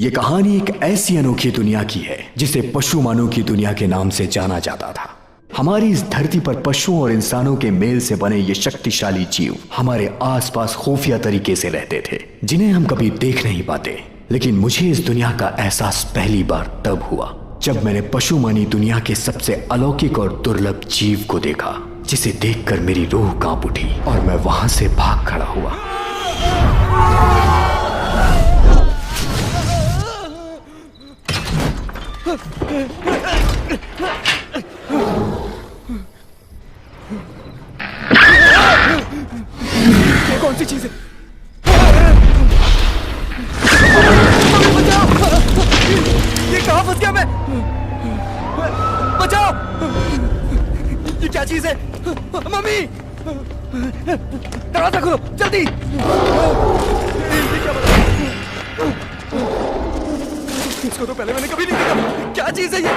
ये कहानी एक ऐसी अनोखी दुनिया की है जिसे पशु मानव की दुनिया के नाम से जाना जाता था। हमारी इस धरती पर पशुओं और इंसानों के मेल से बने ये शक्तिशाली जीव हमारे आसपास खुफिया तरीके से रहते थे, जिन्हें हम कभी देख नहीं पाते। लेकिन मुझे इस दुनिया का एहसास पहली बार तब हुआ जब मैंने पशु मानी दुनिया के सबसे अलौकिक और दुर्लभ जीव को देखा, जिसे देखकर मेरी रूह कांप उठी और मैं वहां से भाग खड़ा हुआ। ये कौन सी चीज है? ये कहां फंस गया मैं? बचाओ! ये क्या चीज है? मम्मी! दरवाजा खोलो जल्दी! ये क्या बना? इसको तो पहले मैंने कभी नहीं देखा। क्या चीज है ये?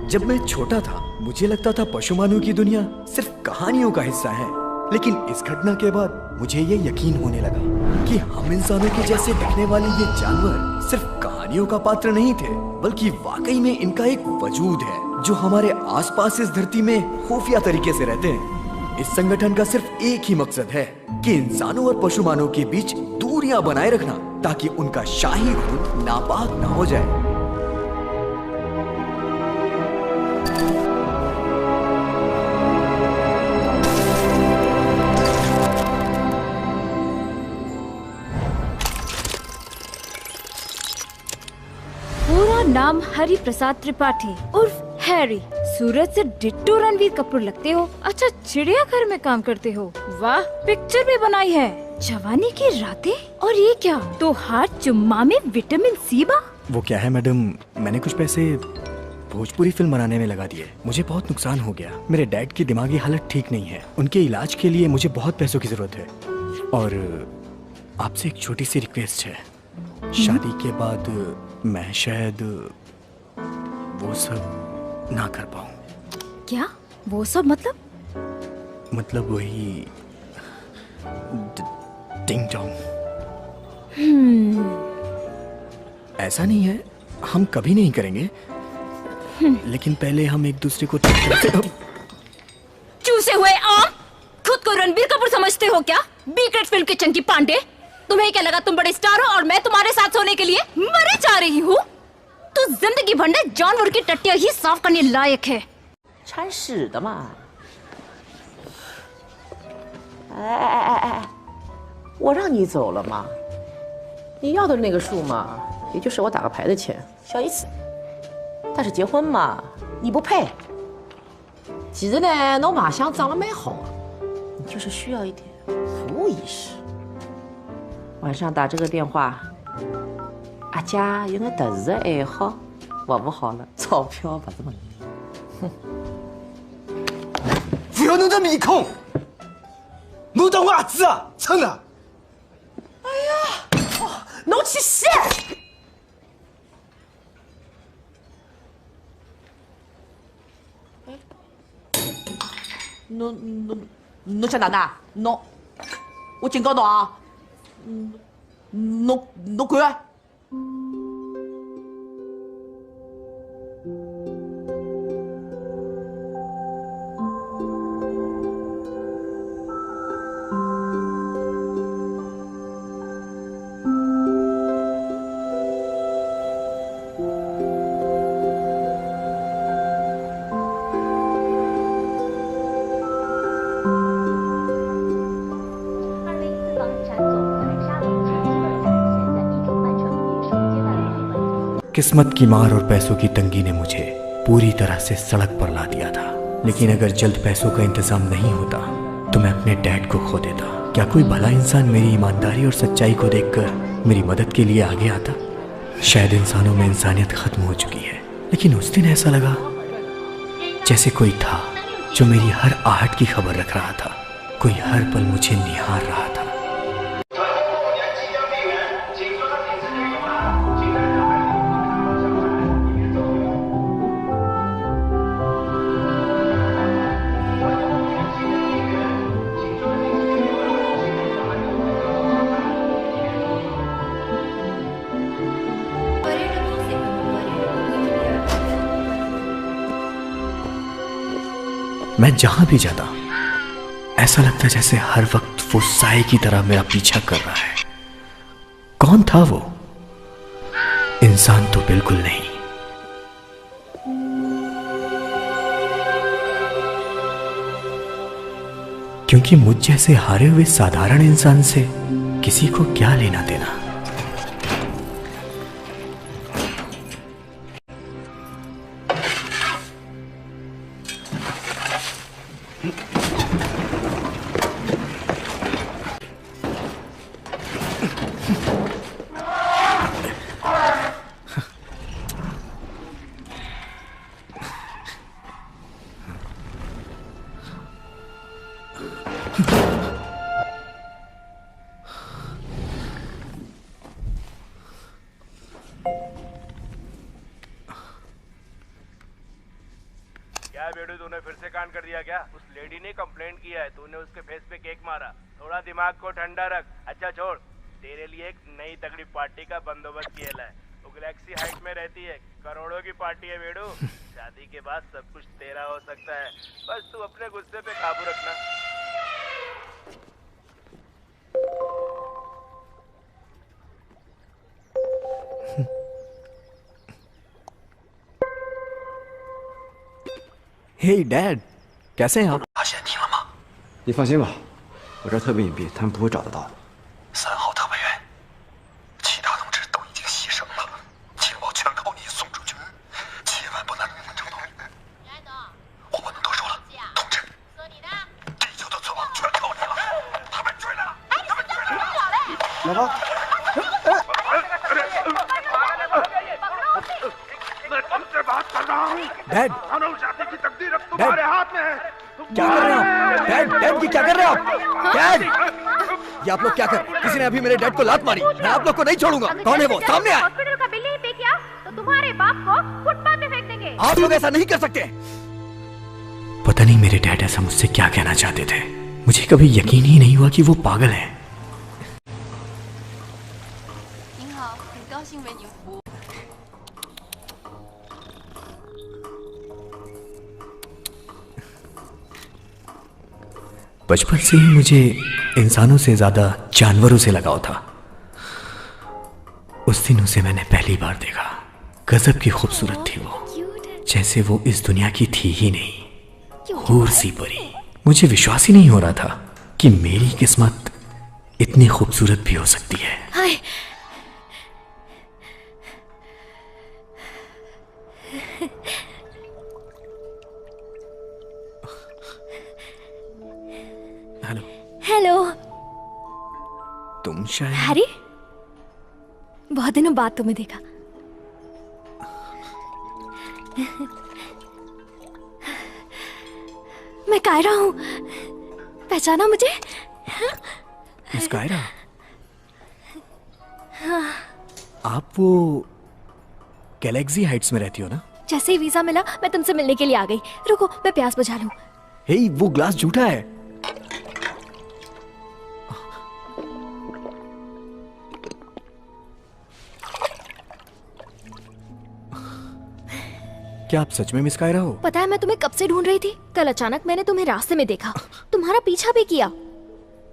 जब मैं छोटा था मुझे लगता था पशु मानव की दुनिया सिर्फ कहानियों का हिस्सा है, लेकिन इस घटना के बाद मुझे ये यकीन होने लगा कि हम इंसानों के जैसे दिखने वाले ये जानवर सिर्फ कहानियों का पात्र नहीं थे, बल्कि वाकई में इनका एक वजूद है जो हमारे आसपास इस धरती में खुफिया तरीके से रहते हैं। इस संगठन का सिर्फ एक ही मकसद है कि इंसानों और पशु मानव के बीच दूरियां बनाए रखना, ताकि उनका शाही खून नापाक ना हो जाए। नाम हरि प्रसाद त्रिपाठी उर्फ हैरी। सूरत से डिट्टो रणवीर कपूर लगते हो। अच्छा, चिड़ियाघर में काम करते हो। वाह, पिक्चर भी बनाई है। जवानी की रातें। और ये क्या? तो हाथ चुम्मा में विटामिन सी बा। वो क्या है मैडम, मैंने कुछ पैसे भोजपुरी फिल्म बनाने में लगा दिए। मुझे बहुत नुकसान हो गया। मेरे डैड की दिमागी हालत ठीक नहीं है। उनके इलाज के लिए मुझे बहुत पैसों की जरूरत है। और आपसे एक छोटी सी रिक्वेस्ट है, शादी के बाद मैं शायद वो सब ना कर पाऊं। क्या वो सब? मतलब वही टिंग टोंग। ऐसा नहीं है, हम कभी नहीं करेंगे, लेकिन पहले हम एक दूसरे को चूसे हुए आम, खुद को रणबीर कपूर समझते हो क्या? बीकेट फिल्म के चंकी पांडे। तुम्हें क्या लगा तुम बड़े स्टार हो और मैं तुम्हारे साथ सोने के लिए मरे जा रही हूँ? तो जिंदगी भर ने जानवर की टट्टियां ही साफ करने लायक है। 铲屎的嘛！哎，我让你走了嘛，你要的那个数嘛，也就是我打个牌的钱，小意思。但是结婚嘛，你不配。其实呢，侬马相长得蛮好啊，你就是需要一点服务意识。晚上打这个电话，阿家有眼特殊的爱好，服务好了，钞票不是问题。哼。 不要弄这面孔，侬当我儿子啊？真的？哎呀，侬去死！侬想哪能？侬，我警告侬啊！侬滚啊！ किस्मत की मार और पैसों की तंगी ने मुझे पूरी तरह से सड़क पर ला दिया था। लेकिन अगर जल्द पैसों का इंतजाम नहीं होता तो मैं अपने डैड को खो देता। क्या कोई भला इंसान मेरी ईमानदारी और सच्चाई को देखकर मेरी मदद के लिए आगे आता? शायद इंसानों में इंसानियत खत्म हो चुकी है, लेकिन उस दिन ऐसा लगा जैसे कोई था जो मेरी हर आहट की खबर रख रहा था, कोई हर पल मुझे निहार रहा था। मैं जहां भी जाता ऐसा लगता जैसे हर वक्त वो साए की तरह मेरा पीछा कर रहा है। कौन था वो? इंसान तो बिल्कुल नहीं। क्योंकि मुझ जैसे हारे हुए साधारण इंसान से किसी को क्या लेना देना। क्या बेडू, तूने फिर से कांड कर दिया क्या? उस लेडी ने कंप्लेंट किया है, तूने उसके फेस पे केक मारा। थोड़ा दिमाग को ठंडा रख। अच्छा छोड़, तेरे लिए एक नई तगड़ी पार्टी का बंदोबस्त किया है। वो गैलेक्सी हाइट में रहती है, करोड़ों की पार्टी है बेडू। शादी के बाद सब कुछ तेरा हो सकता है, बस तू अपने गुस्से पे काबू रखना। हे डैड, कैसे हैं आप? 发现你了吗？你放心吧，我这儿特别隐蔽，他们不会找得到的。 3号特派员，其他同志都已经牺牲了，情报全靠你送出去，千万不能令他成功。我不能多说了，同志，地球的存亡全靠你了，他们追来了，他们追来了！老婆， मैं तुमसे बात कर रहा हूँ। डैड, मानव जाति की तकदीर अब तुम्हारे हाथ में है। क्या कर रहे हैं आप? डैड, डैड ये क्या कर रहे हैं आप? डैड, ये आप लोग क्या कर? किसी ने अभी मेरे डैड को लात मारी। मैं आप लोग को नहीं छोड़ूंगा। कौन है वो? सामने आए। हॉस्पिटल का बिल नहीं पे किया तो तुम्हारे बाप को फुटपाथ पे फेंक देंगे। आप लोग ऐसा नहीं कर सकते। पता नहीं मेरे डैड ऐसा मुझसे क्या कहना चाहते थे। मुझे कभी यकीन ही नहीं हुआ कि वो पागल हैं। 您好，很高兴为您服务。 बचपन से ही मुझे इंसानों से ज्यादा जानवरों से लगाव था। उस दिन उसे मैंने पहली बार देखा। गजब की खूबसूरत थी वो, जैसे वो इस दुनिया की थी ही नहीं, हूर सी परी। मुझे विश्वास ही नहीं हो रहा था कि मेरी किस्मत इतनी खूबसूरत भी हो सकती है। हाय, हेलो। हेलो। तुम शायद हैरी, बहुत दिनों बाद तुम्हें देखा। मैं कायरा हूँ, पहचाना मुझे? मिस कायरा, आप वो गैलेक्सी हाइट्स में रहती हो ना? जैसे ही वीजा मिला मैं तुमसे मिलने के लिए आ गई। रुको मैं प्यास बुझा लूं। हे, वो ग्लास झूठा है। क्या आप सच में मिस कायरा हो? पता है मैं तुम्हें कब से ढूंढ रही थी। कल अचानक मैंने तुम्हें रास्ते में देखा, तुम्हारा पीछा भी किया।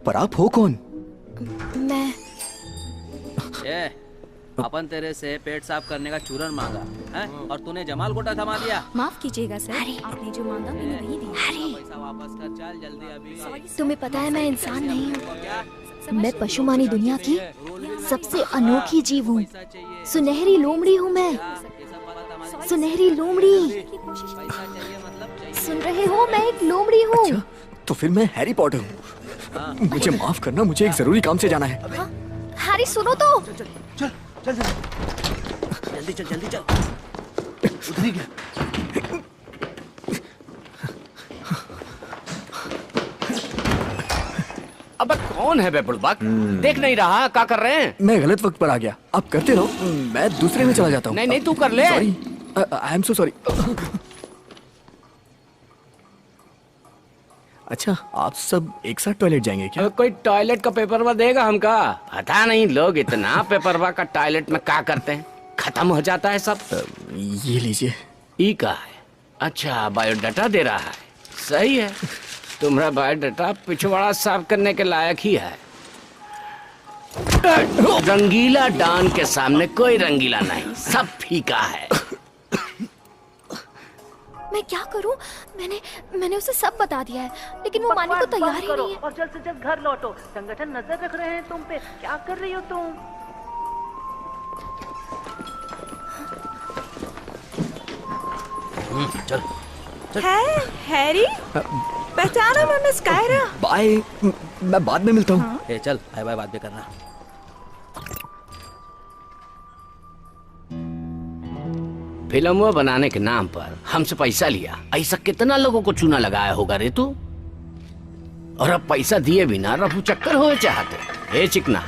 पर आप हो कौन? मैं अपन तेरे से पेट साफ करने का चूरन मांगा है और तूने जमाल गोटा थमा दिया। माफ कीजिएगा सर, आपने जो मांगा मैंने वही दिया। पैसा वापस कर, चल जल्दी अभी। तुम्हें पता है मैं इंसान नहीं हूँ, मैं पशुमानी दुनिया की सबसे अनोखी जीव हूँ। सुनहरी लोमड़ी हूँ मैं, सुनहरी लोमड़ी। सुन रहे हो, मैं एक लोमड़ी हूँ। अच्छा, तो फिर मैं हैरी पॉटर हूँ। मुझे माफ करना, मुझे एक जरूरी काम से जाना है। हाँ? हैरी सुनो तो। जल्दी चल जल्दी चल। उधर ही गया। कौन है बे बुड़बक? देख नहीं रहा क्या कर रहे हैं? मैं गलत वक्त पर आ गया, आप करते रहो, मैं दूसरे में चला जाता हूँ। नहीं तू कर ले। Sorry, I am so sorry. अच्छा, आप सब एक साथ टॉयलेट जाएंगे क्या? कोई टॉयलेट का पेपर देगा हमका? पता नहीं लोग इतना पेपर का टॉयलेट में क्या करते हैं, खत्म हो जाता है सब। ये लीजिए। ई का है? अच्छा, बायोडाटा दे रहा है, सही है। तुम्हारा बायोडाटा पिछवाड़ा साफ करने के लायक ही है। रंगीला डॉन के सामने कोई रंगीला नहीं, सब फीका है। मैं क्या करूं? मैंने उसे सब बता दिया है, लेकिन वो मानने को तैयार ही नहीं है। और जल्द से जल्द घर लौटो, संगठन नजर रख रहे हैं तुम पे। क्या कर रही हो तुम? चल हैरी, पहचाना मैं मिस कायरा। बाय, मैं बाद में मिलता हूँ। ए चल, बाय बाय, बाद में करना। फिल्म बनाने के नाम पर हमसे पैसा लिया, ऐसा कितना लोगों को चूना लगाया होगा रे तू। और अब पैसा दिए बिना रफू चक्कर हो चाहते। ए चिकना,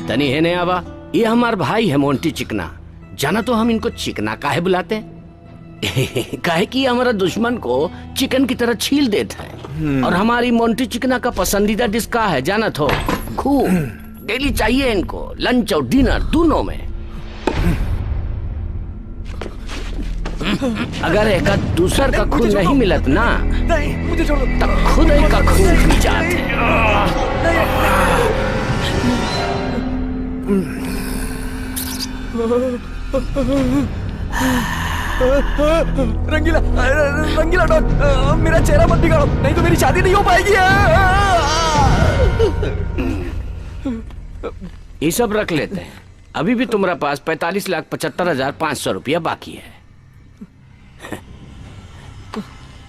तनी है नहीं आवा, ये हमार भाई है मोंटी चिकना। जाना तो हम इनको चिकना काहे बुलाते हैं? काहे कि हमारा दुश्मन को चिकन की तरह छील देता है। और हमारी मोंटी चिकना का पसंदीदा डिश का है जाना तो? खून। डेली चाहिए इनको, लंच और डिनर दोनों में। अगर एक दूसर का खून नहीं मिलत ना, नहीं, मुझे छोड़ दो। तब खुद एक का खून पी जाते। रंगीला डॉन, मेरा चेहरा मत बिगाड़ो, नहीं तो मेरी शादी नहीं हो पाएगी। ये सब रख लेते हैं। अभी भी तुम्हारा पास 45,75,500 रुपया बाकी है।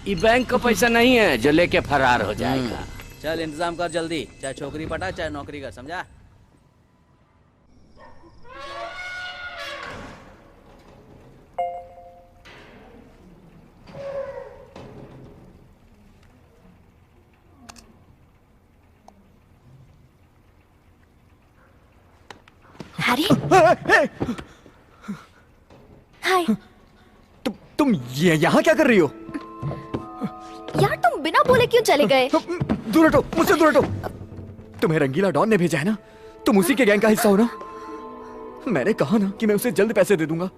ये बैंक का पैसा नहीं है जो लेके फरार हो जाएगा। चल इंतजाम कर जल्दी, चाहे छोकरी पटा चाहे नौकरी कर, समझा? हैरी, हाय। तुम यहाँ क्या कर रही हो? यार तुम बिना बोले क्यों चले गए? दूर हटो, मुझसे दूर हटो। तुम्हें रंगीला डॉन ने भेजा है ना, तुम उसी के गैंग का हिस्सा हो ना। मैंने कहा ना कि मैं उसे जल्द पैसे दे दूंगा,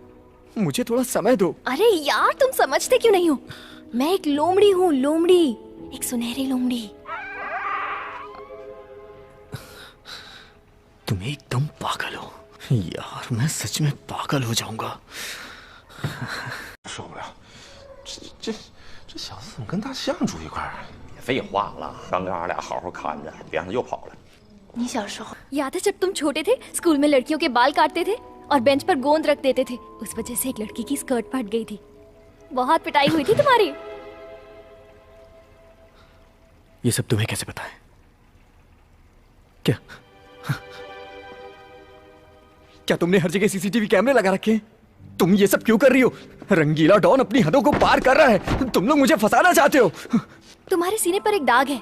मुझे थोड़ा समय दो। अरे यार तुम समझते क्यों नहीं हो? मैं एक लोमड़ी हूँ, लोमड़ी, एक सुनहरी लोमड़ी। तुम एकदम पागल हो यार, मैं सच में पागल हो जाऊंगा। 受不了，这小子怎么跟大象住一块儿？废话了，刚跟俺俩好好看着，别让他又跑了。你小时候याद है जब तुम छोटे थे, स्कूल में लड़कियों के बाल काटते थे और बेंच पर गोंद रख देते थे, उस वजह से एक लड़की की स्कर्ट फट गई थी। बहुत पिटाई हुई थी तुम्हारी। ये सब तुम्हें कैसे पता है? क्या तुमने हर जगह सीसीटीवी कैमरे लगा रखे हैं? तुम ये सब क्यों कर रही हो? रंगीला डॉन अपनी हदों को पार कर रहा है, तुम लोग मुझे फंसाना चाहते हो। तुम्हारे सीने पर एक दाग है।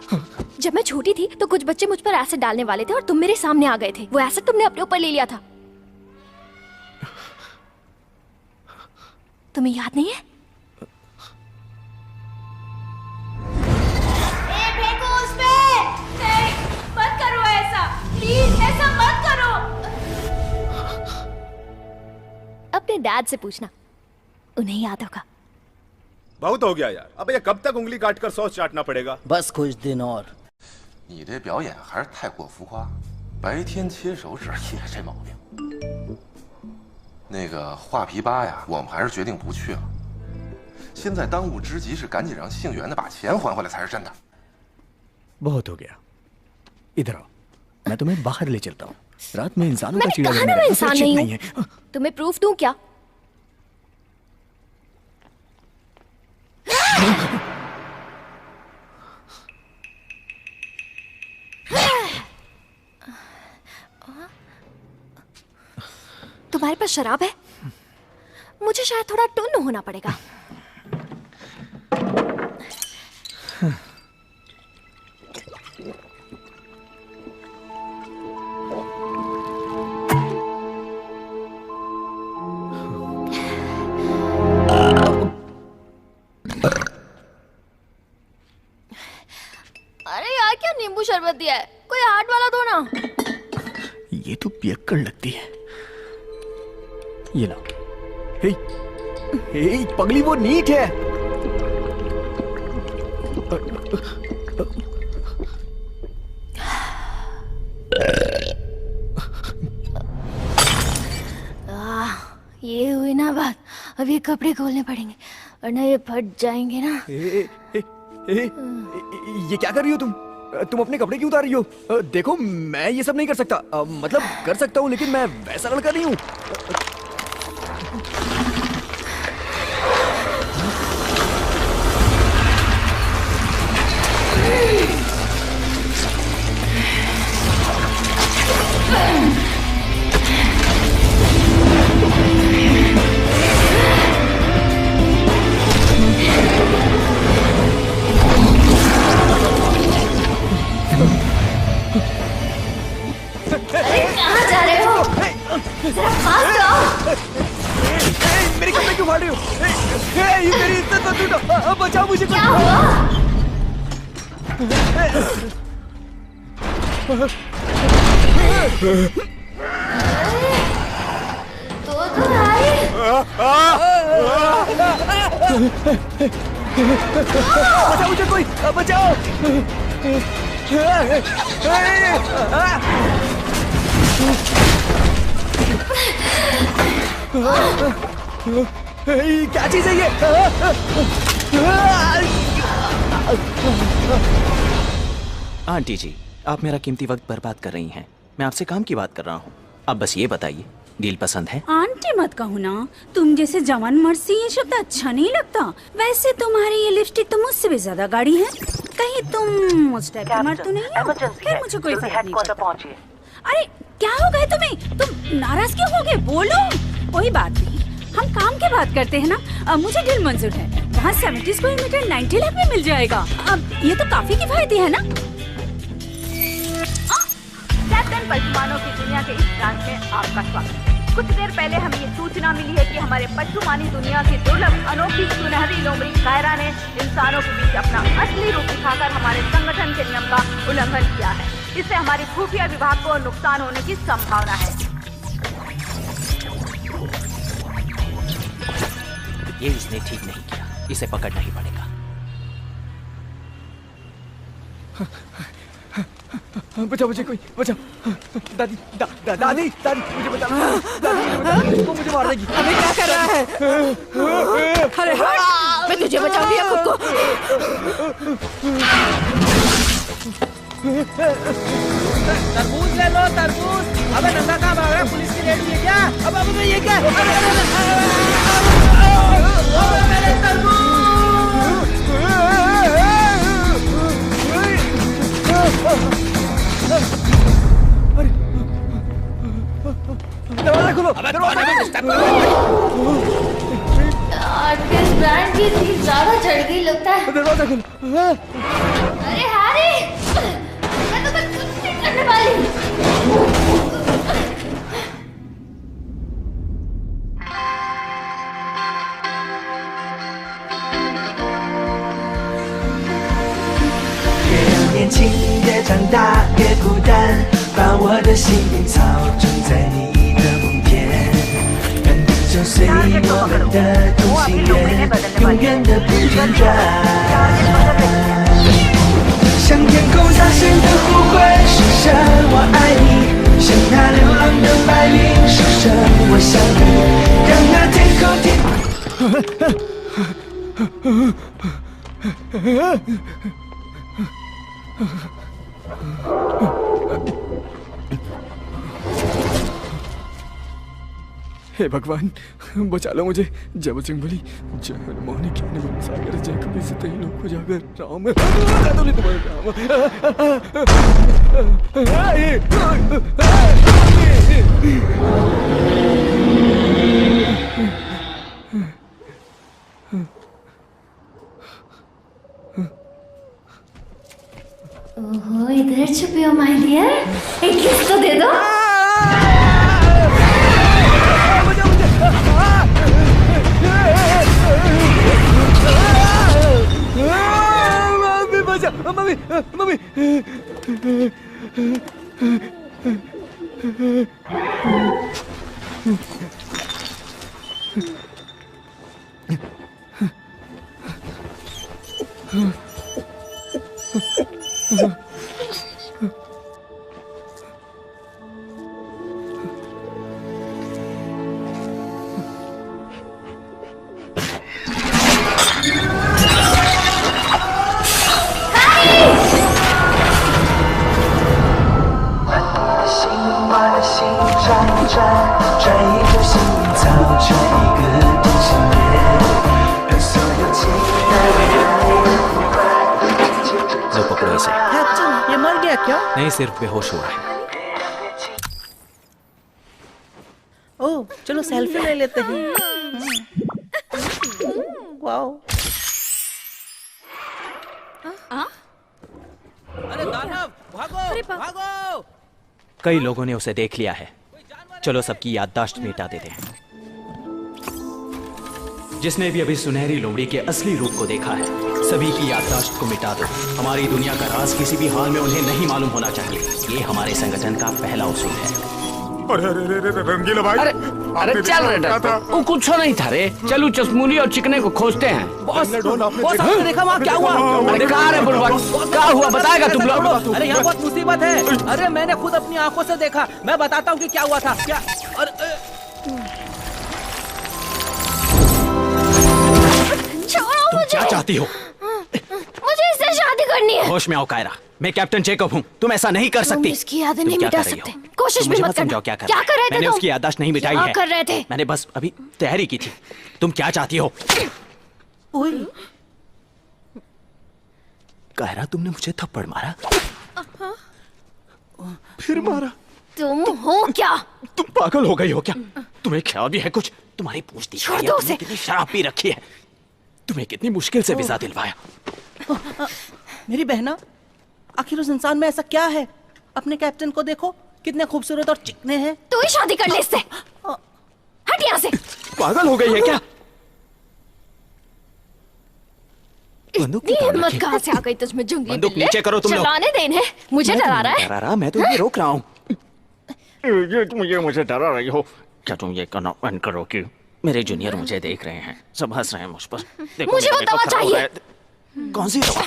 जब मैं छोटी थी तो कुछ बच्चे मुझ पर एसिड डालने वाले थे और तुम मेरे सामने आ गए थे। वो एसिड तुमने अपने ऊपर ले लिया था। तुम्हें याद नहीं है? फेंको उस पे। नहीं, मत करो ऐसा, प्लीज ऐसा मत करो। अपने डैड से पूछना, उन्हें याद होगा। बहुत हो गया यार, अब ये कब तक उंगली काटकर सॉस चाटना पड़ेगा? बस कुछ दिन और।你这表演还是太过浮夸，白天切手指也这毛病。那个画皮吧呀，我们还是决定不去了。现在当务之急是赶紧让姓袁的把钱还回来才是真的。बहुत हो गया, इधर आओ, मैं तुम्हें बाहर ले चलता हूँ। रात में इंसानों का मैंने चिड़िया कहा ना मैं इंसान नहीं हूँ। तुम्हें प्रूफ दूं क्या? तुम्हारे पास शराब है? मुझे शायद थोड़ा टुन्न होना पड़ेगा। मत दिया है, कोई हार्ड वाला दो ना। ये तो पियक्कड़ लगती है। ये ला। हे, हे, पगली वो नीट है। ये हुई ना बात, अब ये कपड़े खोलने पड़ेंगे वरना ये फट जाएंगे ना। ये क्या कर रही हो तुम अपने कपड़े क्यों उतार रही हो? देखो मैं ये सब नहीं कर सकता, मतलब कर सकता हूँ लेकिन मैं वैसा लड़का नहीं हूँ। कहाँ जा रहे हो? जरा पास आओ। मेरे कपड़े क्यों फाड़ रही हो? ये मेरी इज्जत मत लूटो, बचाओ मुझे। क्या हुआ? तो बचाओ मुझे, कोई बचाओ। क्या चीज है ये? आंटी जी, आप मेरा कीमती वक्त बर्बाद कर रही हैं। मैं आपसे काम की बात कर रहा हूँ। अब बस ये बताइए, डील पसंद है? आंटी मत कहो ना, तुम जैसे जवान मर्द से ये शब्द अच्छा नहीं लगता। वैसे तुम्हारी ये लिपस्टिक तो मुझसे भी ज्यादा गाढ़ी है। कहीं तुम उस टाइप का मर्द तो नहीं हो? फिर मुझे कोई फर्क नहीं पड़ता। अरे क्या हो गए तुम्हें? तुम नाराज क्यों हो गए? बोलो। कोई बात नहीं, हम काम की बात करते हैं ना। मुझे डील मंजूर है। वहाँ 70 स्क्वायर मीटर 90 लाख में मिल जाएगा। अब ये तो काफी किफायती है ना। कैप्टन पशुमानों की दुनिया के इस ब्रांच में आपका स्वागत। कुछ देर पहले हमें ये सूचना मिली है कि हमारे पशुमानी दुनिया की दुर्लभ अनोखी सुनहरी लोमड़ी कायरा ने इंसानों के बीच अपना असली रूप दिखाकर हमारे संगठन के नियम का उल्लंघन किया है। इससे हमारी खुफिया विभाग को नुकसान होने की संभावना है। ये इसने ठीक नहीं किया, इसे पकड़ना ही पड़ेगा। बचाओ मुझे, कोई बचाओ। दादी दादी दादी मुझे बचाओ। दादी मुझे बचाओ, वो मुझे मार देगी। अबे क्या कर रहा है? अरे हट, मैं तुझे बचाऊंगी खुद को। तरबूज ले लो, तरबूज। अबे नंगा कहाँ भाग रहा है? पुलिस की रेडी है क्या? अब ये क्या? मेरे तरबूज! दरवाजा खोलो। किस ब्रांड की थी? ज्यादा चढ़ गई लगता है। दरवाजा खोलो। अरे हैरी, मैं तो कुछ नहीं करने वाली।年轻越长大越孤单，把我的心灵操纵在你的梦田，让地球随我们的同心圆，永远的不间断。向天空大声的呼唤，说声我爱你，向那流浪的白领说声我想你，让那天空हे भगवान, बचा लो मुझे। जय बजरंग बली, जय हनुमान ज्ञान गुण सागर, जय कपि सतहि लोक उजागर, राम ओहो, इधर छुपे हो माय डियर, एक किस तो दे दो। Mummy, mummy, mummy. लो पकड़ो इसे। कैप्टन, ये मर गया क्या? नहीं, सिर्फ बेहोश हुआ है। ओह, चलो सेल्फी ले लेते हैं। वाओ। अरे दानव, भागो, भागो! कई लोगों ने उसे देख लिया है। चलो सबकी याददाश्त मिटा देते हैं। जिसने भी अभी सुनहरी लोमड़ी के असली रूप को देखा है, सभी की याददाश्त को मिटा दो। हमारी दुनिया का राज किसी भी हाल में उन्हें नहीं मालूम होना चाहिए। ये हमारे संगठन का पहला उसूल है। अरे रंगीला भाई, अरे चल रे, वो कुछ नहीं था रे। चलो चश्मूली और चिकने को खोजते हैं। बॉस, आपने देखा वहाँ क्या हुआ? अरे कहाँ रे बुलबुल, क्या हुआ बताएगा तुम लोग? अरे यहाँ बहुत मुसीबत है। अरे मैंने खुद अपनी आंखों से देखा। मैं बताता हूँ कि क्या हुआ था। क्या? छोड़ो मुझे। क्या चाहती हो? मुझे इससे शादी करनी है। होश में आओ कायरा, मैं कैप्टन जेकब हूँ। तुम ऐसा नहीं कर सकती। इसकी यादें नहीं मिटा सकते। कोशिश भी मत करना। क्या कर रहे थे? मैंने उसकी याददाश्त नहीं मिटाई है। कर रहे थे? मैंने बस अभी तैयारी की थी। तुम क्या चाहती हो? कायरा, तुमने मुझे थप्पड़ मारा, फिर मारा। तुम हो क्या? तुम पागल हो गई हो क्या? तुम्हें ख्याल भी है कुछ? तुम्हारी पूछ दी छोड़ दो उसे। कितनी शराब पी रखी है। तुम्हें कितनी मुश्किल से वीजा दिलवाया। मेरी बहना, आखिर उस इंसान में ऐसा क्या है? अपने कैप्टन को देखो, कितने खूबसूरत और चिकने हैं। तू ही शादी कर ले इससे। हट यहाँ से। पागल हो गई है क्या? इतनी हिम्मत कहाँ से आ गई तुझमें जंगली बंदूक बिल्ले? नीचे करो तुम लोग। चलाने देने मुझे डरा रहा है। डरा रहा? मैं तो ये रोक रहा हूँ। ये मुझे डरा रही हो क्या? तुम ये करना बंद करो कि मेरे जूनियर मुझे देख रहे हैं, सब हंस रहे हैं मुझ पर। मुझे वो दवा चाहिए। कौन सी दवा?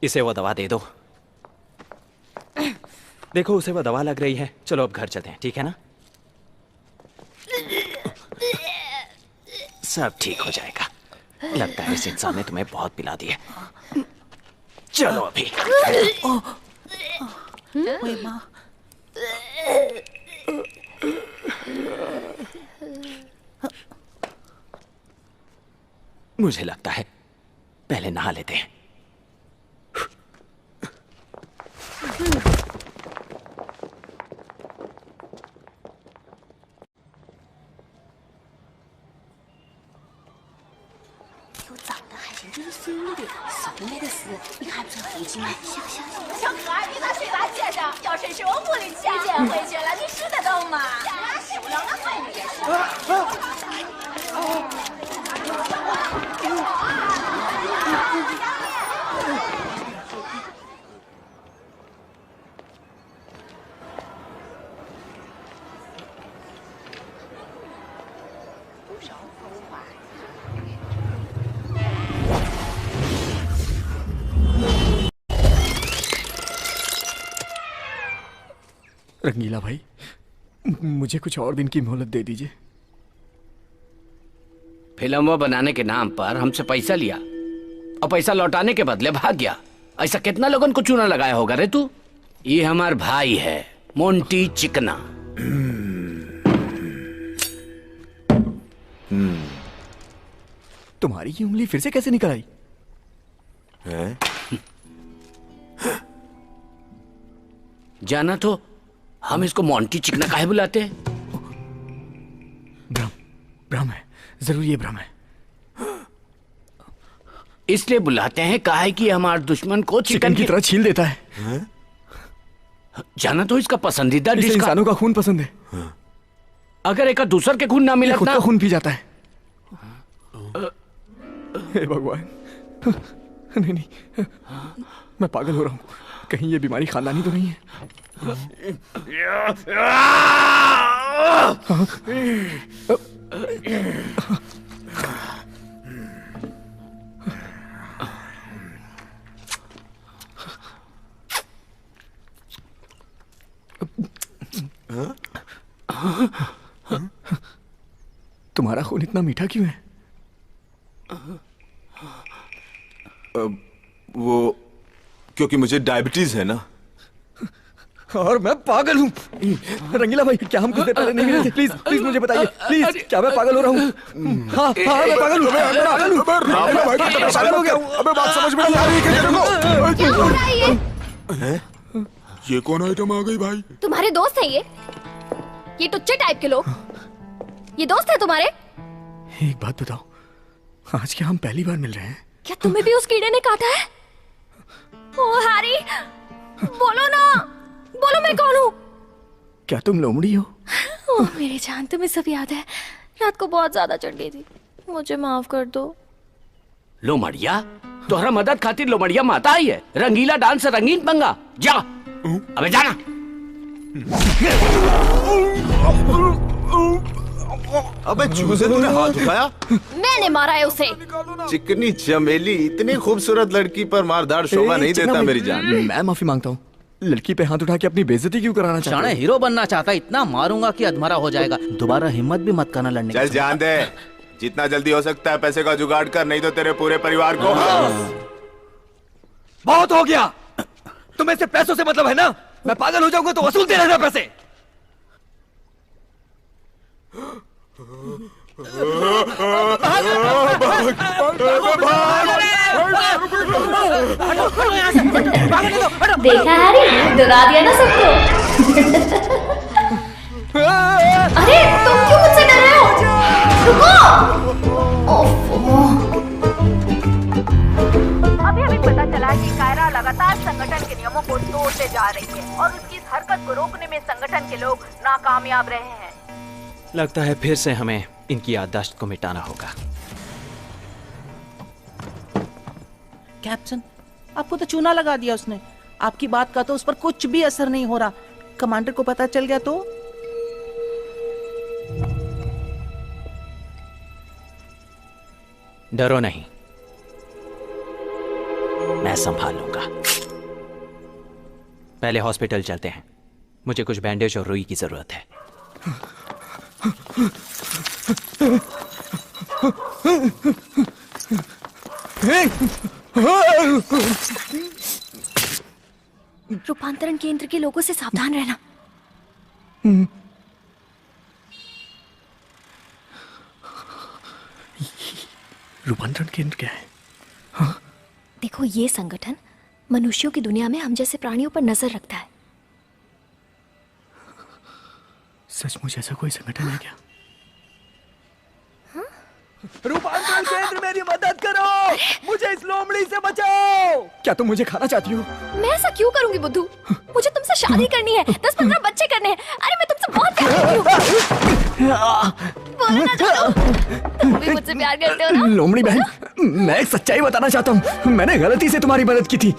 इसे वो दवा दे दो। देखो उसे वो दवा लग रही है। चलो अब घर चलते हैं, ठीक है ना? सब ठीक हो जाएगा। लगता है इस इंसान ने तुम्हें बहुत पिला दिया। चलो अभी। माँ, मुझे लगता है पहले नहा लेते हैं।小可爱，你咋睡大街上？要是是我屋里钱回去了，你使得动吗？使不了，俺闺女也是。रंगीला भाई, मुझे कुछ और दिन की मोहलत दे दीजिए। फिल्म बनाने के नाम पर हमसे पैसा लिया और पैसा लौटाने के बदले भाग गया। ऐसा कितना लोगों को चूना लगाया होगा रे तू? ये हमार भाई है मोंटी चिकना। तुम्हारी ये उंगली फिर से कैसे निकल आई? जाना तो हम इसको मोंटी चिकना काहे बुलाते हैं? भ्रम है, जरूर ये भ्रम है। इसलिए बुलाते हैं काहे कि हमारे दुश्मन को चिकन की तरह छील देता है। जाना तो इसका पसंदीदा डिश इंसानों का खून पसंद है। अगर एक दूसर के खून ना मिले खुद का खून पी जाता है। हे भगवान, नहीं, मैं पागल हो रहा हूँ। कहीं ये बीमारी खानदानी तो नहीं है? तुम्हारा खून इतना मीठा क्यों है? वो क्योंकि मुझे डायबिटीज है ना। और मैं पागल हूँ। रंगीला भाई, क्या हम कुछ देर पहले नहीं मिले थे? प्लीज प्लीज मुझे बताइए, प्लीज, क्या मैं पागल हो रहा हूँ? हाँ हाँ मैं पागल हूँ, मैं पागल हूँ, पागल हो गया हूँ। अबे बात समझ में नहीं आ रही क्या हो रहा है ये? ये कौन आइटम आ गई भाई? तुम्हारे दोस्त हैं ये टुच्चे टाइप के लोग। ये दोस्त है तुम्हारे? एक बात बताओ, आज क्या हम पहली बार मिल रहे हैं? क्या तुम्हें भी उस कीड़े ने काटा है? ओ हैरी, बोलो ना, बोलो मैं कौन हूँ? क्या तुम लोमड़ी हो? ओह मेरी जान, तुम्हें सब याद है? रात को बहुत ज्यादा चढ़ गई थी, मुझे माफ कर दो। लोमड़िया? तोहरा मदद खातिर लोमड़िया माता आई है। रंगीला डांस रंगीन पंगा, जा अबे जाना। अबे चूजे, तूने हाथ उठाया? मैंने मारा है उसे। चिकनी चमेली, इतनी खूबसूरत लड़की पर मारधाड़ शोभा नहीं देता मेरी जान। मैं माफी मांगता हूँ, लड़की पे हाथ उठा के अपनी बेइज्जती क्यों कराना चाहता है? हीरो बनना चाहता, इतना मारूंगा कि अधमरा हो जाएगा। दोबारा हिम्मत भी मत करना लड़ने की। चल जान दे, जितना जल्दी हो सकता है पैसे का जुगाड़ कर, नहीं तो तेरे पूरे परिवार को। बहुत हो गया, तुम्हें सिर्फ पैसों से मतलब है ना? मैं पागल हो जाऊंगा तो वसूलते रहना पैसे। देखा हैरी, डरा दिया ना सबको। अरे तुम क्यों मुझसे डर रहे हो? रुको। अभी हमें पता चला कि कायरा लगातार संगठन के नियमों को तोड़ते जा रही है और उसकी इस हरकत को रोकने में संगठन के लोग नाकामयाब रहे हैं। लगता है फिर से हमें इनकी याददाश्त को मिटाना होगा। कैप्टन, आपको तो चूना लगा दिया उसने। आपकी बात का तो उस पर कुछ भी असर नहीं हो रहा। कमांडर को पता चल गया तो? डरो नहीं, मैं संभाल लूंगा। पहले हॉस्पिटल चलते हैं, मुझे कुछ बैंडेज और रुई की जरूरत है। रूपांतरण केंद्र के लोगों से सावधान रहना। रूपांतरण केंद्र क्या है? देखो, ये संगठन मनुष्यों की दुनिया में हम जैसे प्राणियों पर नजर रखता है। सचमुच ऐसा कोई संगठन है क्या? रूपांतरण केंद्र, मेरी मदद करो, मुझे इस लोमड़ी से बचाओ। क्या तुम मुझे खाना चाहती हो? मैं ऐसा क्यों करूंगी बुद्धू? मुझे तुमसे शादी करनी है, 10-15 बच्चे करने हैं। अरे मैं तुमसे बहुत प्यार करती हूँ। बोलो ना जानो, तुम भी मुझसे प्यार करते हो ना? लोमड़ी बहन, मैं एक सच्चाई बताना चाहता हूँ। मैंने गलती से तुम्हारी मदद की थी।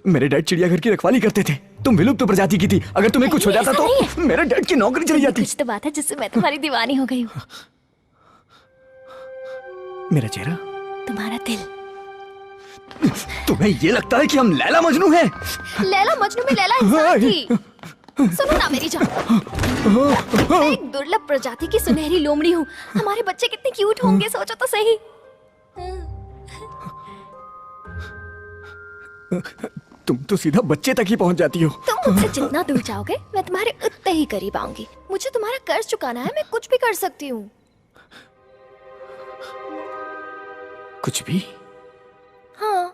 मेरे डैड चिड़ियाघर की रखवाली करते थे। तुम विलुप्त प्रजाति की थी। अगर तुम्हें कुछ हो जाता तो मेरे डैड की नौकरी चली जाती। कुछ तो बात है जिससे मैं तुम्हारी दीवानी हो गई हूँ। मेरा चेहरा, तुम्हारा दिल। तुम्हें ये लगता है कि हम लैला मजनू हैं? लैला मजनू में लैला इंसान थी। सुनो ना मेरी जान, मैं एक दुर्लभ प्रजाति की सुनहरी लोमड़ी हूँ। हमारे बच्चे कितने क्यूट होंगे, सोचो तो सही। तुम तो सीधा बच्चे तक ही पहुंच जाती हो। तुम मुझसे जितना दूर जाओगे मैं तुम्हारे उतने ही करीब आऊंगी। मुझे तुम्हारा कर्ज चुकाना है, मैं कुछ भी कर सकती हूँ। कुछ भी? हाँ।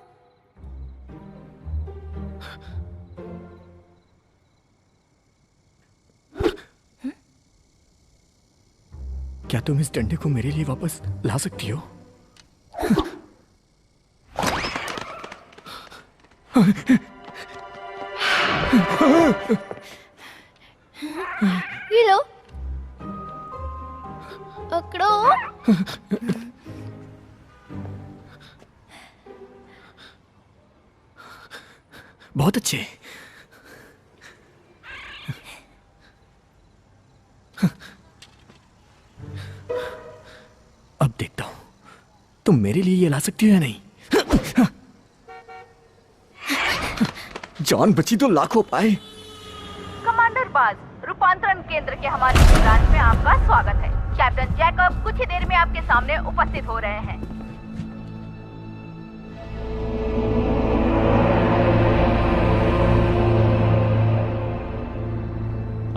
क्या तुम इस डंडे को मेरे लिए वापस ला सकती हो? ये लो, पकड़ो। बहुत अच्छे। अब देखता हूं तुम मेरे लिए ये ला सकती हो या नहीं। जान बची तो लाखों पाए। कमांडर बाज, रूपांतरण केंद्र के हमारे ब्रांच में आपका स्वागत है। कैप्टन जैकब कुछ ही देर में आपके सामने उपस्थित हो रहे हैं।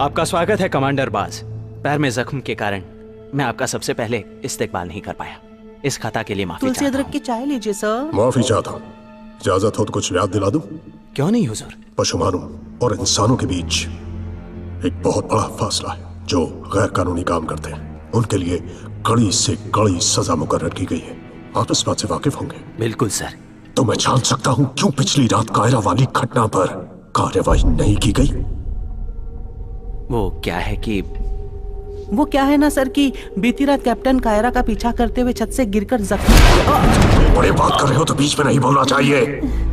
आपका स्वागत है कमांडर बाज। पैर में जख्म के कारण मैं आपका सबसे पहले इस्तेकबाल नहीं कर पाया। इस खता के लिए माफी तुलसी चाहता अदरक की चाय लीजिए सर। माफी चाहता हूँ। इजाजत हो तो कुछ याद दिला दूं? क्यों नहीं हुजूर। पशुमानों और इंसानों के बीच एक बहुत बड़ा फासला है। जो गैर कानूनी काम करते हैं उनके लिए कड़ी से कड़ी सजा मुकर्रर की गई है। आप इस बात से वाकिफ होंगे? बिल्कुल सर। तो मैं जान सकता हूँ क्यों पिछली रात कायरा वाली घटना पर कार्यवाही नहीं की गई? वो क्या है ना सर कि बीती रात कैप्टन कायरा का पीछा करते हुए छत से गिरकर जख्मी। बड़े बात कर रहे हो तो बीच में नहीं बोलना चाहिए।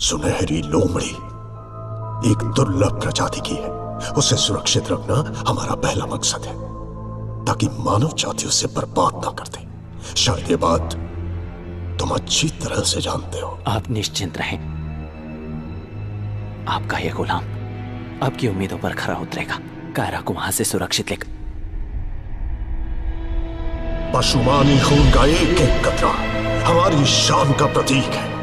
सुनहरी लोमड़ी एक दुर्लभ प्रजाति की है। उसे सुरक्षित रखना हमारा पहला मकसद है ताकि मानव जाति उसे बर्बाद ना कर दे। शायद ये बात तुम अच्छी तरह से जानते हो। आप निश्चिंत रहें। आपका ये गुलाम आपकी उम्मीदों पर खरा उतरेगा। कायरा को वहां से सुरक्षित लेकर। पशुमानी खून का एक एक कतरा हमारी शान का प्रतीक है।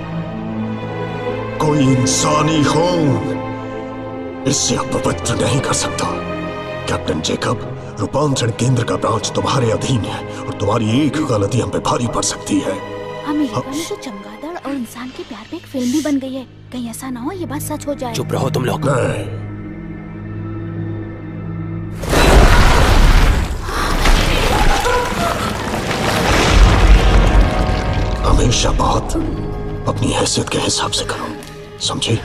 कोई इंसानी खून इससे अपवित्र नहीं कर सकता। कैप्टन जैकब, रूपांतरण केंद्र का ब्रांच तुम्हारे अधीन है और तुम्हारी एक गलती हम पे भारी पड़ सकती है। अमेरिका में तो चमगादड़ और इंसान के प्यार पे एक फिल्म भी बन गई है। कहीं ऐसा ना हो ये बात सच हो जाए। चुप रहो तुम लोग। हमेशा बात अपनी हैसियत के हिसाब से करो, समझे?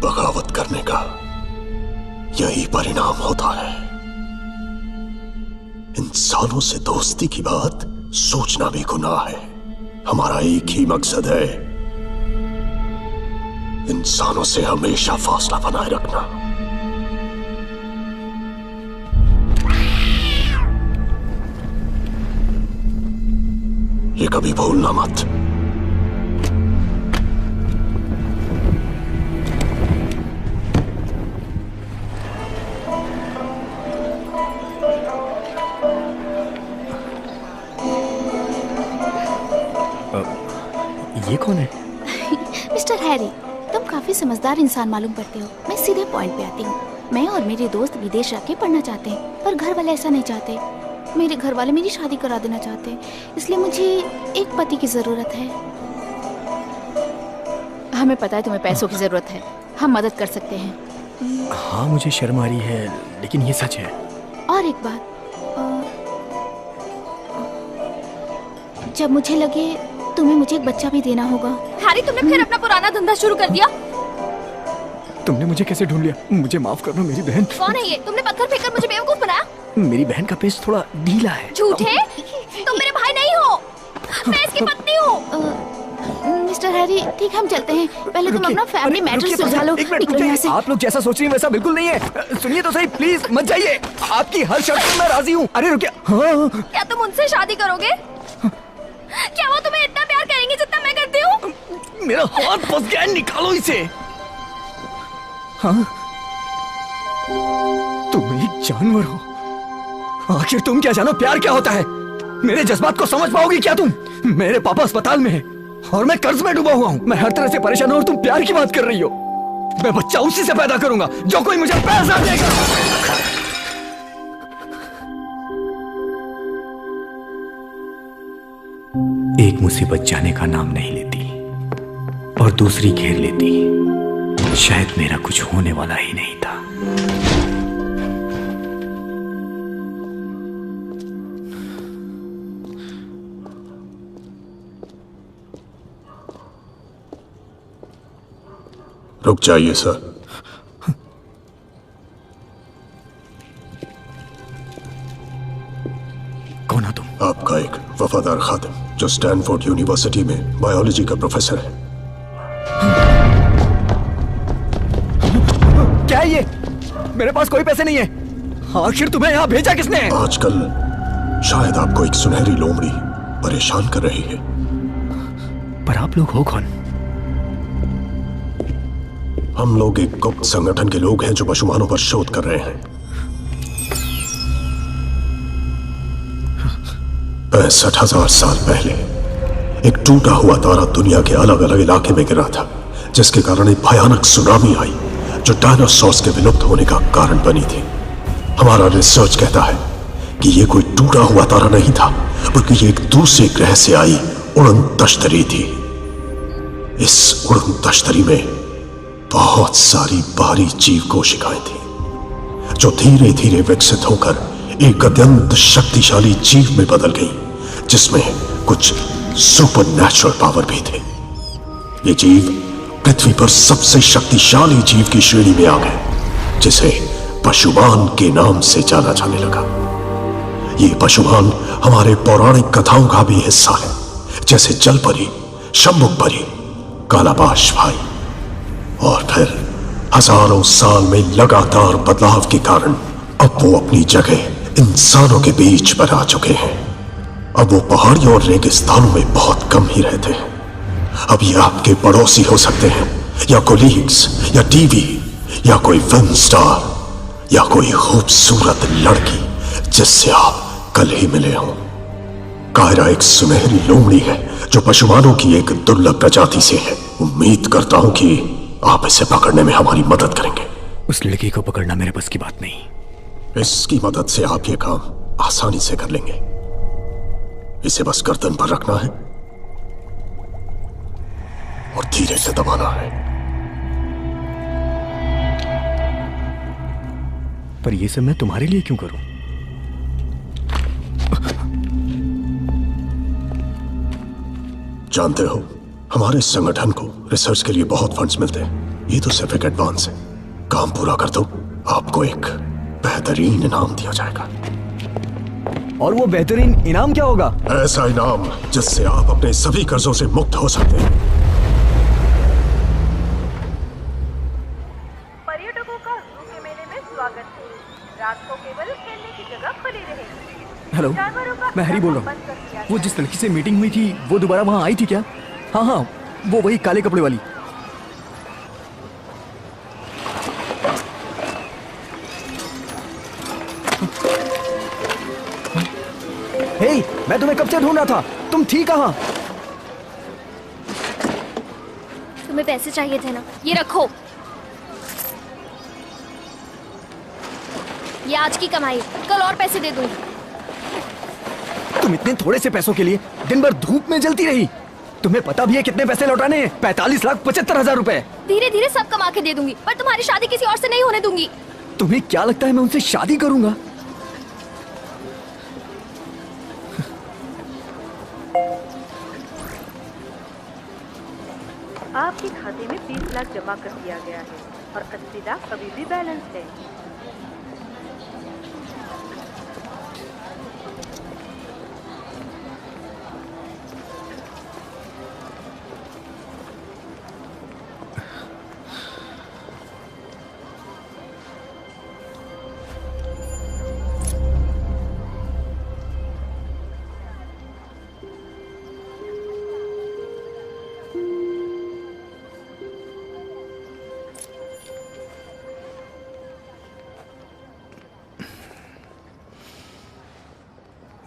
बगावत करने का यही परिणाम होता है। इंसानों से दोस्ती की बात सोचना भी गुनाह है। हमारा एक ही मकसद है, इंसानों से हमेशा फासला बनाए रखना। ये कभी भूलना मत। ये कौन है? मिस्टर हैरी, तुम काफी समझदार इंसान मालूम पड़ते हो। मैं सीधे पॉइंट पे आती हूँ। मैं और मेरे दोस्त विदेश जाके पढ़ना चाहते हैं, पर घर वाले ऐसा नहीं चाहते। मेरे घर वाले मेरी शादी करा देना चाहते हैं, इसलिए मुझे एक पति की जरूरत है। हमें पता है तुम्हें पैसों की जरूरत है, हम मदद कर सकते हैं। हाँ, मुझे शर्म आ रही है, लेकिन ये सच है। और एक बात, जब मुझे लगे तुम्हें मुझे एक बच्चा भी देना होगा। हैरी, तुमने फिर अपना पुराना धंधा शुरू कर दिया। तुमने मुझे कैसे ढूंढ लिया? मुझे माफ करना मेरी बहन। कौन है ये? तुमने पत्थर फेंककर मुझे बेवकूफ बनाया। मेरी बहन का पेच थोड़ा ढीला है। झूठे, तुम मेरे भाई नहीं हो, मैं इसकी पत्नी हूँ। मिस्टर हैरी, ठीक, हम चलते हैं। पहले तुम अपना फैमिली मैटर सुलझा लो। निकलो यहाँ से। आप लोग जैसा सोच रही हैं वैसा बिल्कुल नहीं है। सुनिए तो सही, प्लीज मत जाइए। आपकी हर शर्त पर मैं राजी हूँ। अरे रुकिए। हाँ। क्या तुम उनसे शादी करोगे? क्या वो तुम्हें इतना प्यार करेंगे जितना मैं करती हूँ? मेरा हाथ फंस गया है, निकालो इसे। हाँ, तुम एक जानवर हो। आखिर तुम क्या जानो प्यार क्या होता है? मेरे जज्बात को समझ पाओगी क्या तुम? मेरे पापा अस्पताल में है और मैं कर्ज में डूबा हुआ हूँ। मैं हर तरह से परेशान हूँ और तुम प्यार की बात कर रही हो। मैं बच्चा उसी से पैदा करूंगा जो कोई मुझे पैसा देगा। एक मुसीबत जाने का नाम नहीं लेती और दूसरी घेर लेती। शायद मेरा कुछ होने वाला ही नहीं था। रुक जाइए सर। कौन हो तुम? आपका एक वफादार खादिम जो स्टैनफोर्ड यूनिवर्सिटी में बायोलॉजी का प्रोफेसर है। क्या है ये? मेरे पास कोई पैसे नहीं है। आखिर तुम्हें यहाँ भेजा किसने? आजकल शायद आपको एक सुनहरी लोमड़ी परेशान कर रही है। पर आप लोग हो कौन? हम लोग एक गुप्त संगठन के लोग हैं जो पशुमानों पर शोध कर रहे हैं। 65,000 साल पहले एक टूटा हुआ तारा दुनिया के अलग अलग इलाके में गिरा था, जिसके कारण एक भयानक सुनामी आई जो डायनासोर्स के विलुप्त होने का कारण बनी थी। हमारा रिसर्च कहता है कि यह कोई टूटा हुआ तारा नहीं था, बल्कि ये एक दूसरे ग्रह से आई उड़न तश्तरी थी। इस उड़न तश्तरी में बहुत सारी बाहरी जीव कोशिकाएं थी जो धीरे धीरे विकसित होकर एक अत्यंत शक्तिशाली जीव में बदल गई, जिसमें कुछ सुपरनैचुरल पावर भी थे। ये जीव पृथ्वी पर सबसे शक्तिशाली जीव की श्रेणी में आ गए, जिसे पशुमान के नाम से जाना जाने लगा। ये पशुमान हमारे पौराणिक कथाओं का भी हिस्सा है, जैसे जलपरी, शंभुक परी, कालाबाश भाई। और फिर हजारों साल में लगातार बदलाव के कारण अब वो अपनी जगह इंसानों के बीच पर आ चुके हैं। अब वो पहाड़ियों और रेगिस्तानों में बहुत कम ही रहते हैं। अब ये आपके पड़ोसी हो सकते हैं, या कोलीग्स, या टीवी, या कोई फिल्म स्टार, या कोई खूबसूरत लड़की जिससे आप कल ही मिले हों। कायरा एक सुनहरी लोमड़ी है जो पशुमानों की एक दुर्लभ प्रजाति से है। उम्मीद करता हूं कि आप इसे पकड़ने में हमारी मदद करेंगे। उस लड़की को पकड़ना मेरे बस की बात नहीं। इसकी मदद से आप ये काम आसानी से कर लेंगे। इसे बस गर्दन पर रखना है और धीरे से दबाना है। पर ये सब मैं तुम्हारे लिए क्यों करूं? जानते हो, हमारे संगठन को रिसर्च के लिए बहुत फंड्स मिलते हैं। ये तो सिर्फ एक एडवांस है। काम पूरा कर दो, आपको एक बेहतरीन इनाम दिया जाएगा। और वो बेहतरीन इनाम क्या होगा? ऐसा इनाम जिससे आप अपने सभी कर्जों से मुक्त हो सकते हैं। पर्यटकों का जू के मेले में स्वागत है। रात को केवल खेलने की जगह खुली रहेगी। हेलो, मैं हैरी बोल रहा हूँ। वो जिस लड़की से मीटिंग हुई थी वो दोबारा वहाँ आई थी क्या? हाँ हाँ, वो वही काले कपड़े वाली। हे, मैं तुम्हें कब से ढूंढ रहा था, तुम थी कहाँ? तुम्हें पैसे चाहिए थे ना, ये रखो। ये आज की कमाई, कल और पैसे दे दूंगी। तुम इतने थोड़े से पैसों के लिए दिन भर धूप में जलती रही। तुम्हें पता भी है कितने पैसे लौटाने हैं? 45,75,000 रुपए। धीरे धीरे सब कमा के दे दूंगी, पर तुम्हारी शादी किसी और से नहीं होने दूंगी। तुम्हें क्या लगता है मैं उनसे शादी करूंगा? आपके खाते में 20 लाख जमा कर दिया गया है और 80 लाख अभी भी बैलेंस है।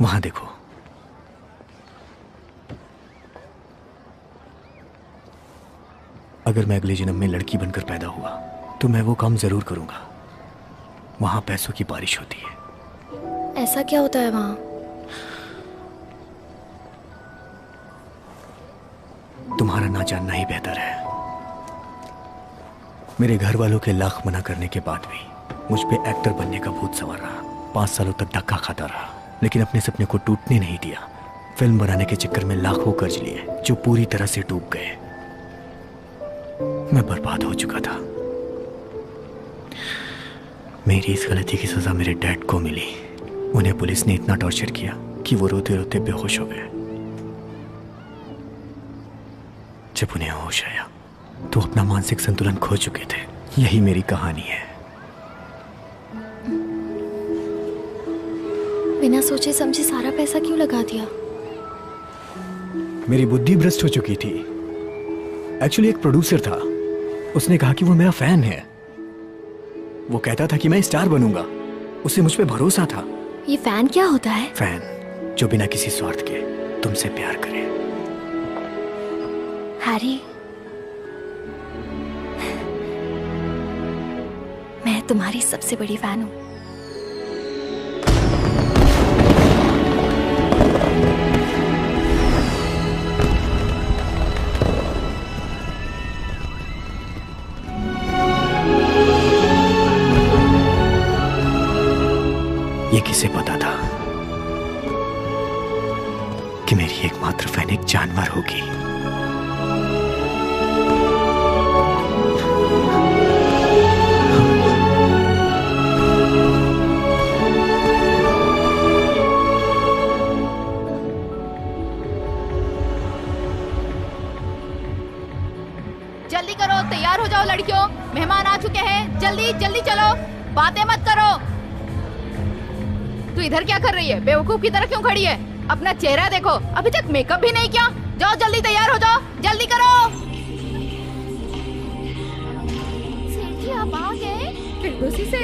वहां देखो। अगर मैं अगले जन्म में लड़की बनकर पैदा हुआ तो मैं वो काम जरूर करूंगा। वहां पैसों की बारिश होती है। ऐसा क्या होता है वहां? तुम्हारा ना जानना ही बेहतर है। मेरे घर वालों के लाख मना करने के बाद भी मुझ पे एक्टर बनने का भूत सवार रहा। 5 सालों तक धक्का खाता रहा, लेकिन अपने सपने को टूटने नहीं दिया। फिल्म बनाने के चक्कर में लाखों कर्ज लिए जो पूरी तरह से डूब गए। मैं बर्बाद हो चुका था। मेरी इस गलती की सजा मेरे डैड को मिली। उन्हें पुलिस ने इतना टॉर्चर किया कि वो रोते रोते बेहोश हो गए। जब उन्हें होश आया तो अपना मानसिक संतुलन खो चुके थे। यही मेरी कहानी है। बिना सोचे समझे सारा पैसा क्यों लगा दिया? मेरी बुद्धि भ्रष्ट हो चुकी थी। एक्चुअली एक प्रोड्यूसर था, उसने कहा कि वो मेरा फैन है। वो कहता था कि मैं स्टार बनूंगा। उसे मुझ पे भरोसा था। ये फैन क्या होता है? फैन जो बिना किसी स्वार्थ के तुमसे प्यार करे। हैरी, मैं तुम्हारी सबसे बड़ी फैन हूँ। ये किसे पता था कि मेरी एकमात्र फैन एक जानवर होगी। जल्दी करो, तैयार हो जाओ लड़कियों, मेहमान आ चुके हैं। जल्दी जल्दी चलो, बातें मत करो। तू इधर क्या कर रही है? बेवकूफ की तरह क्यों खड़ी है? अपना चेहरा देखो, अभी तक मेकअप भी नहीं किया। जाओ जल्दी तैयार हो जाओ, जल्दी करो। सेठ जी आप आ गए? फिरदौसी से?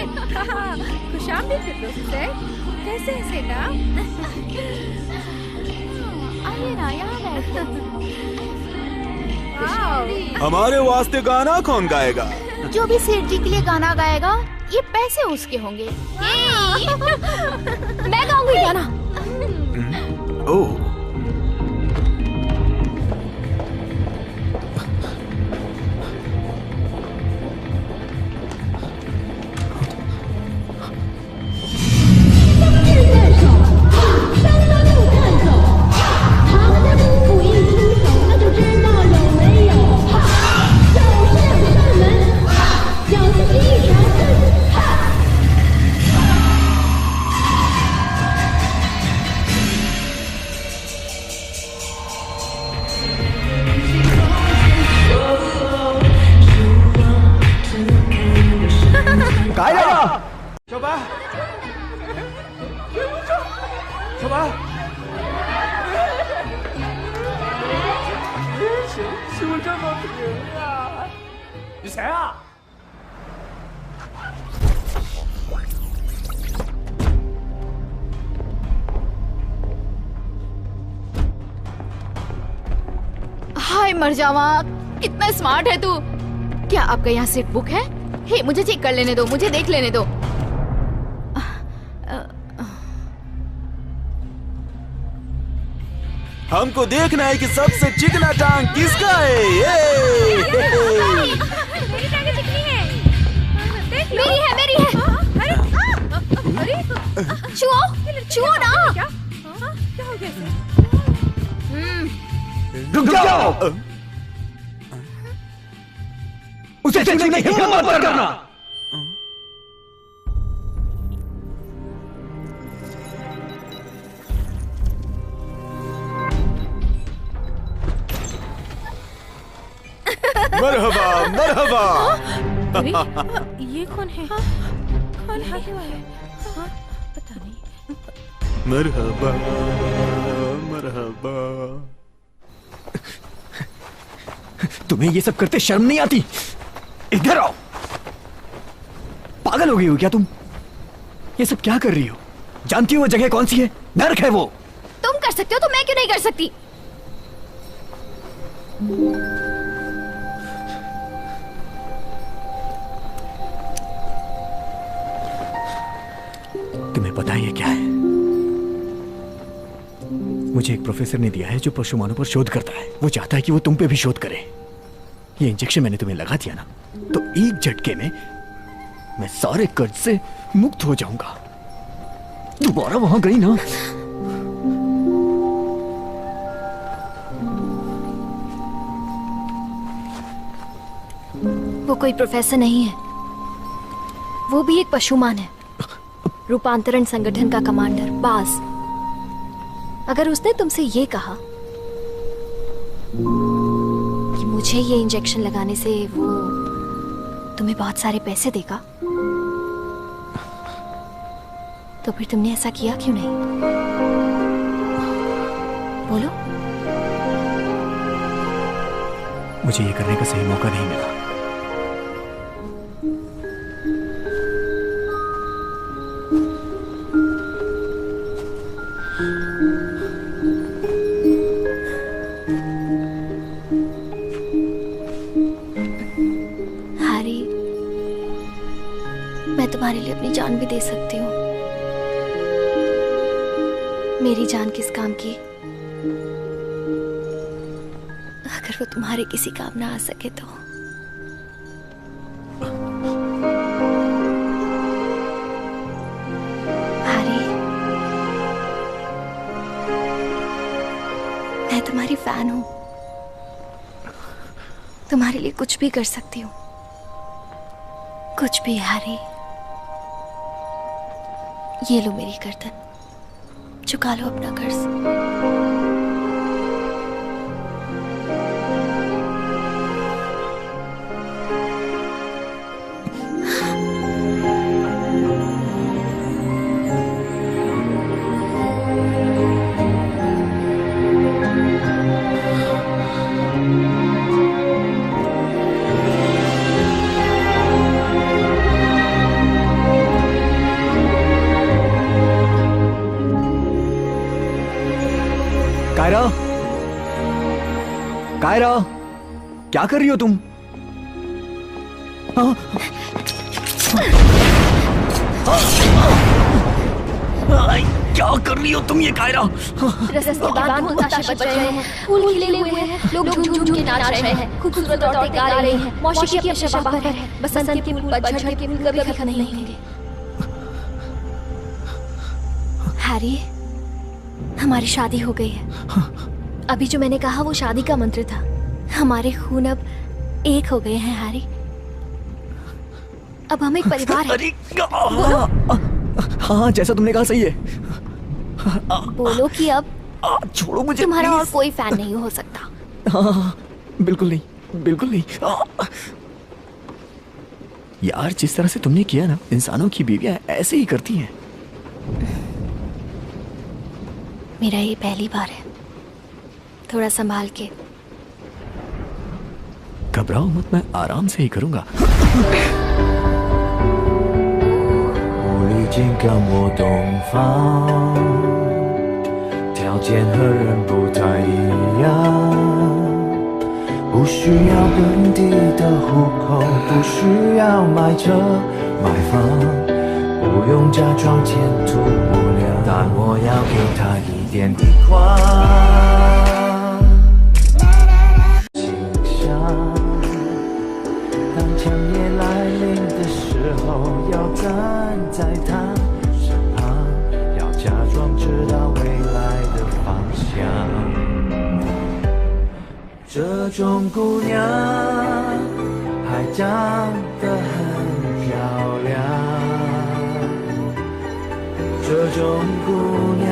खुशामदीद फिरदौसी से। कैसे है सेठा? आइए ना, यहाँ बैठो। हमारे वास्ते गाना कौन गाएगा? जो भी सेठ जी के लिए गाना गाएगा ये पैसे उसके होंगे। मैं गाऊंगी गाना। ओह, हाय मर जावा, कितना स्मार्ट है तू। क्या आपका यहाँ सीट बुक है? हे, मुझे चेक कर लेने दो, मुझे देख लेने दो। हमको देखना है कि सबसे चिकना टांग किसका है। मेरी टांगे चिकनी है। देख लो। मेरी है। अरे छुओ ना। क्या हो गया? रुक जाओ। उसे छूने की हिम्मत मत करना। मरहबा मरहबा। अरे ये कौन है? कौन है? पता नहीं। मरहबा मरहबा। तुम्हें ये सब करते शर्म नहीं आती? इधर आओ। पागल हो गई हो क्या तुम? ये सब क्या कर रही हो? जानती हो वो जगह कौन सी है? नर्क है वो। तुम कर सकते हो तो मैं क्यों नहीं कर सकती? तुम्हें पता है ये क्या है? मुझे एक प्रोफेसर ने दिया है जो पशुमानों पर शोध करता है। वो चाहता है कि वो तुम पे भी शोध करे। ये इंजेक्शन मैंने तुम्हें लगा दिया ना, तो एक झटके में मैं सारे कर्ज से मुक्त हो जाऊंगा। दोबारा वहां गई ना, वो कोई प्रोफेसर नहीं है, वो भी एक पशुमान है, रूपांतरण संगठन का कमांडर बाज। अगर उसने तुमसे ये कहा कि मुझे ये इंजेक्शन लगाने से वो तुम्हें बहुत सारे पैसे देगा, तो फिर तुमने ऐसा किया क्यों नहीं? बोलो। मुझे ये करने का सही मौका नहीं मिला। हैरी, मैं तुम्हारे लिए अपनी जान भी दे सकती हूँ। मेरी जान किस काम की अगर वो तुम्हारे किसी काम ना आ सके तो। हैरी, मैं तुम्हारी फैन हूँ, तुम्हारे लिए कुछ भी कर सकती हूँ, कुछ भी। हैरी, ये लो मेरी गर्दन, चुका लो अपना कर्ज। कायरा, कायरा, क्या कर रही हो तुम? क्या कर रही हो तुम ये कायरा? रस्तेदार मुताशा बच रहे हैं, फूल खिले हुए हैं, लोग झूम झूम के नाच रहे हैं, खूबसूरत औरतें गा रही हैं, मौसीकी अपने शबाब पर है, बसंत के फूल, पतझड़ के फूल कभी खत्म नहीं होंगे। हैरी, हमारी शादी हो गई है। अभी जो मैंने कहा वो शादी का मंत्र था। हमारे खून अब एक हो गए हैं हैरी। अब हम एक परिवार हैं। हाँ, जैसा तुमने कहा सही है। बोलो कि अब छोड़ो मुझे, तुम्हारा और कोई फैन नहीं हो सकता। हाँ, बिल्कुल नहीं, बिल्कुल नहीं। यार, जिस तरह से तुमने किया ना, इंसानों की बीवियां ऐसे ही करती हैं। मेरा ये पहली बार है, थोड़ा संभाल के। घबराओ मत, मैं आराम से ही करूंगा। 我已经跟我洞房，条件和人不太一样，不需要本地的户口，不需要买车买房，不用假装前途无量，但我要给他一点地宽。心想，当强烈来临的时候，要站在他身旁，要假装知道未来的方向。这种姑娘还长得很漂亮，这种姑娘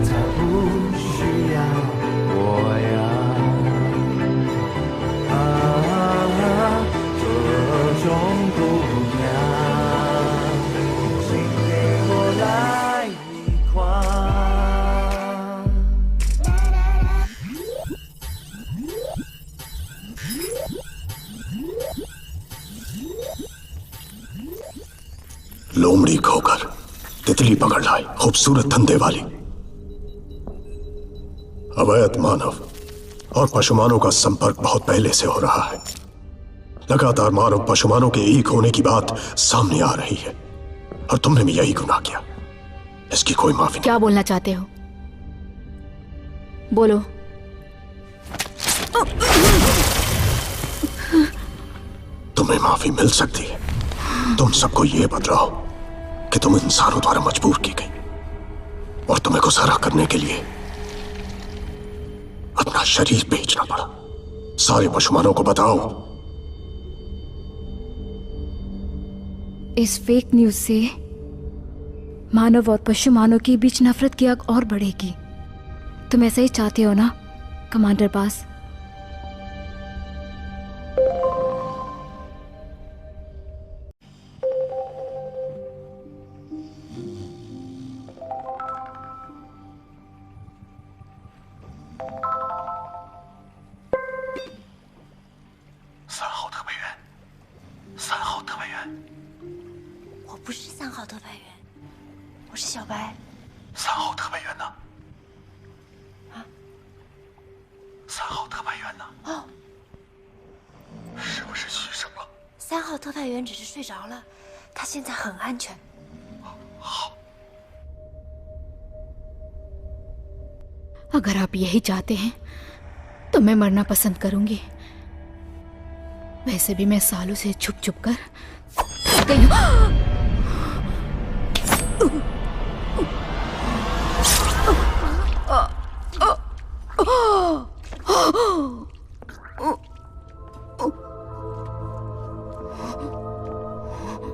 才不需要我呀。这种姑娘，请给我来一筐。लोमड़ी खोकर तितली पकड़ लाए, खूबसूरत धंधे वाली। अवैध मानव और पशुमानों का संपर्क बहुत पहले से हो रहा है। लगातार मानव पशुमानों के एक होने की बात सामने आ रही है और तुमने भी यही गुनाह किया। इसकी कोई माफी नहीं। क्या बोलना चाहते हो? बोलो। तुम्हें माफी मिल सकती है। तुम सबको यह बतलाओ कि तुम इंसानों द्वारा मजबूर की गई और तुम्हें गुजारा करने के लिए अपना शरीर बेचना पड़ा। सारे पशुमानों को बताओ। इस फेक न्यूज से मानव और पशुमानों के बीच नफरत की आग और बढ़ेगी। तुम ऐसा ही चाहते हो ना कमांडर बास? अगर आप यही चाहते हैं तो मैं मरना पसंद करूंगी। वैसे भी मैं सालों से छुप छुप कर थक गई हूं।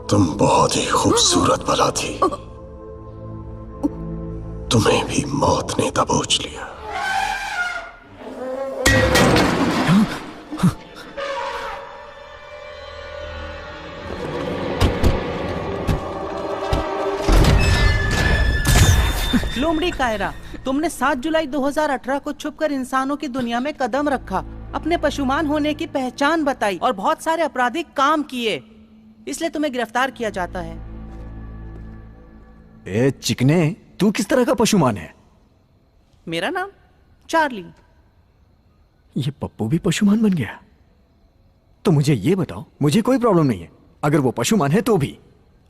तुम बहुत ही खूबसूरत भला थी। तुम्हें भी मौत ने दबोच लिया। लोमड़ी कायरा, तुमने 7 जुलाई 2018 को छुपकर इंसानों की दुनिया में कदम रखा, अपने पशुमान होने की पहचान बताई और बहुत सारे आपराधिक काम किए, इसलिए तुम्हें गिरफ्तार किया जाता है। ए चिकने, तू किस तरह का पशुमान है? मेरा नाम चार्ली। ये पप्पू भी पशुमान बन गया? तो मुझे ये बताओ, मुझे कोई प्रॉब्लम नहीं है अगर वो पशुमान है तो भी।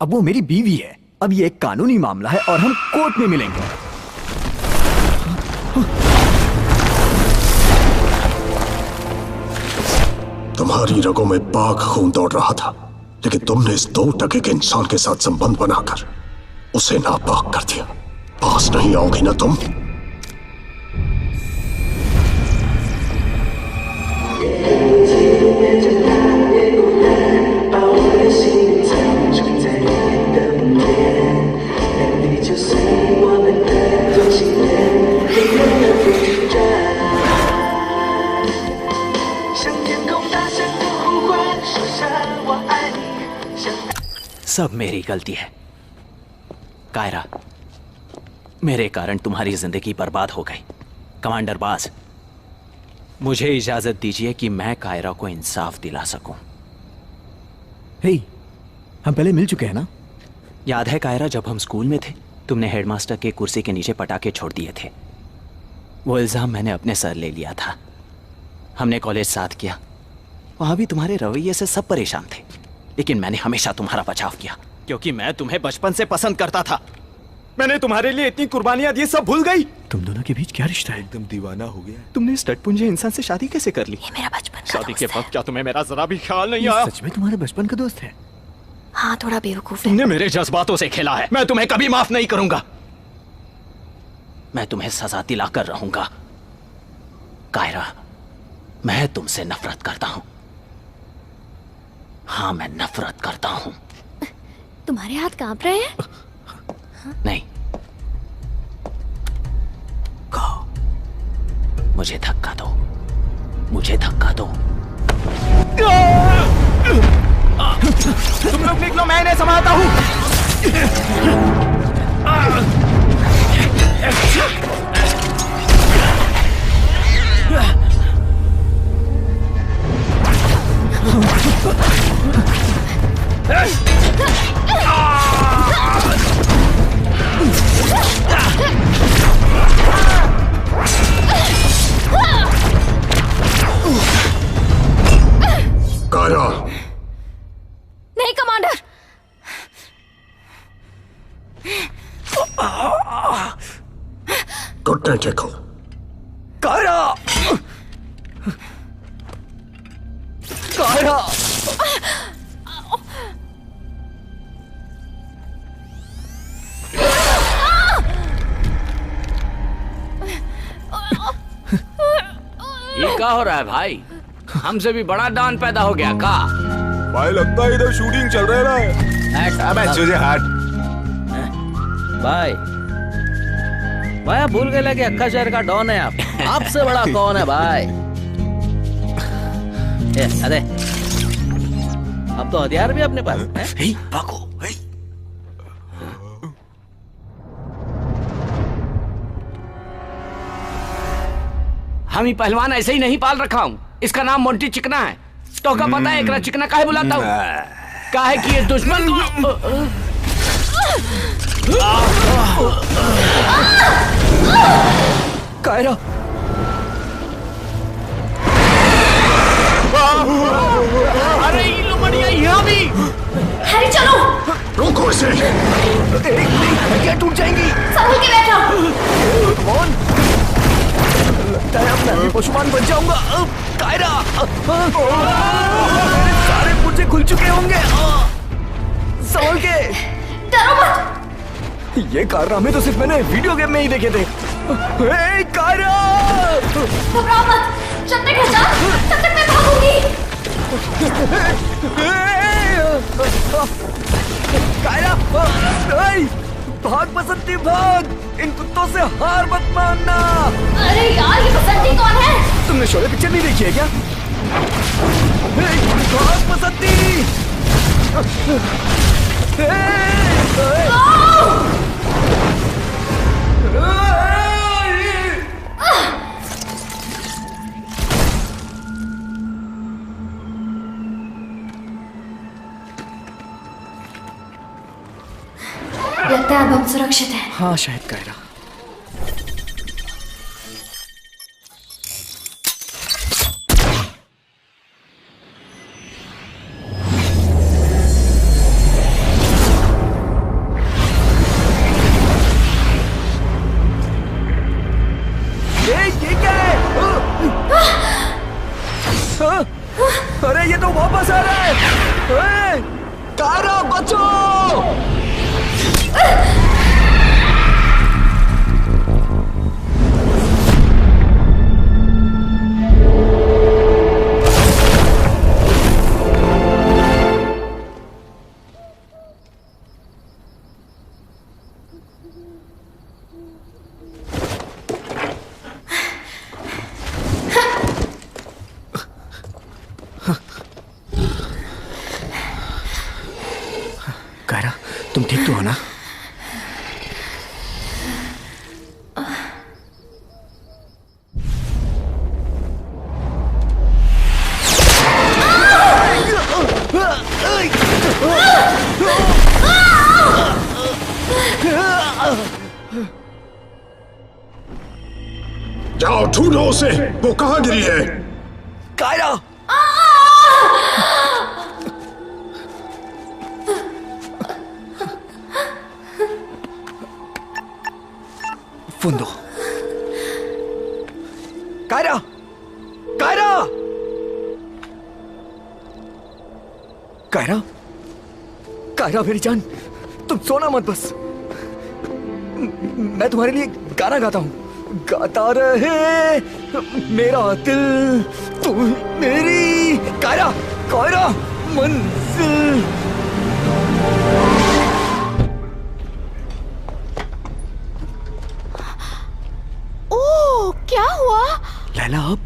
अब वो मेरी बीवी है। अब ये एक कानूनी मामला है और हम कोर्ट में मिलेंगे। तुम्हारी रगों में पाक खून दौड़ रहा था, लेकिन तुमने इस 2 टके के इंसान के साथ संबंध बनाकर उसे नापाक कर दिया। पास नहीं आओगी ना तुम? सब मेरी गलती है कायरा। मेरे कारण तुम्हारी जिंदगी बर्बाद हो गई। कमांडर बास, मुझे इजाजत दीजिए कि मैं कायरा को इंसाफ दिला सकूं। हे, हम पहले मिल चुके हैं ना? याद है कायरा, जब हम स्कूल में थे तुमने हेडमास्टर के कुर्सी के नीचे पटाखे छोड़ दिए थे। वो इल्जाम मैंने अपने सर ले लिया था। हमने कॉलेज साथ किया, वहां भी तुम्हारे रवैये से सब परेशान थे, लेकिन मैंने हमेशा तुम्हारा बचाव किया क्योंकि मैं तुम्हें बचपन से पसंद करता था। मैंने तुम्हारे लिए इतनी कुर्बानियां दी, सब भूल गई। तुम दोनों के बीच क्या रिश्ता है? एकदम दीवाना हो गया। तुमने इस टटपुंजे इंसान से शादी कैसे कर ली? ये मेरा बचपन का शादी के दोस्त है। वक्त क्या तुम्हें मेरा जरा भी ख्याल नहीं आया? सच में तुम्हारे बचपन का दोस्त है? हाँ, थोड़ा बेवकूफ है। तुमने मेरे जज्बातों से खेला है। मैं तुम्हें कभी माफ नहीं करूंगा। मैं तुम्हें सजा दिलाकर रहूंगा। कायरा, मैं तुमसे नफरत करता हूं। हाँ, मैं नफरत करता हूं। तुम्हारे हाथ कांप रहे हैं? नहीं, कहो, मुझे धक्का दो, मुझे धक्का दो। तुम लोग निकलो, मैं इन्हें संभालता हूं। कायरा, नहीं कमांडर। घुटने टेको। कायरा, कायरा, ये क्या हो रहा है भाई? हमसे भी बड़ा डॉन पैदा हो गया का? भाई लगता है इधर शूटिंग चल रहा है। अबे तुझे हट। भाई आप भूल गए कि अक्का शहर का डॉन है आप। आपसे बड़ा कौन है भाई? अरे अब तो हथियार भी अपने पास है। भागो। हम ही पहलवान ऐसे ही नहीं पाल रखा हूँ। इसका नाम मोंटी चिकना है। तो क्या पता है एकरा चिकना काहे बुलाता हूँ? काहे कि ये दुश्मन कायरा, अरे ये लुमड़िया यहाँ भी। हैरी चलो। रोको इसे। क्या टूट जाएंगी? संभल के बैठो। कौन? लगता है अब मैं पशुमान बन जाऊंगा। कायरा, मेरे सारे पुर्जे खुल चुके होंगे। संभल के। डरो मत। ये कारनामे तो सिर्फ मैंने वीडियो गेम में ही देखे थे। कायरा, घबराओ मत। जब तक है जान, तब तक मैं भागूंगी। कायरा, भाग बसंती भाग। इन कुत्तों से हार मत मानना। अरे यार, ये बसंती कौन है? तुमने शोले पिक्चर नहीं देखी है क्या? भाग बसंती। लगता है अब हम सुरक्षित हैं। हाँ शायद कायरा। ये क्या है? अरे ये तो वापस आ रहा है। कायरा बचो। कायरा, तुम ठीक तो हो ना? जाओ ढूंढो उसे। वो कहाँ गिरी है? कायरा, फोन दो। कायरा, कायरा, कायरा, कायरा मेरी जान, तुम सोना मत बस। मैं तुम्हारे लिए गाना गाता हूँ। गाता रहे मेरा दिल, तू मेरी कायरा, कायरा मंजिल। ओह, क्या हुआ? लैला, आप?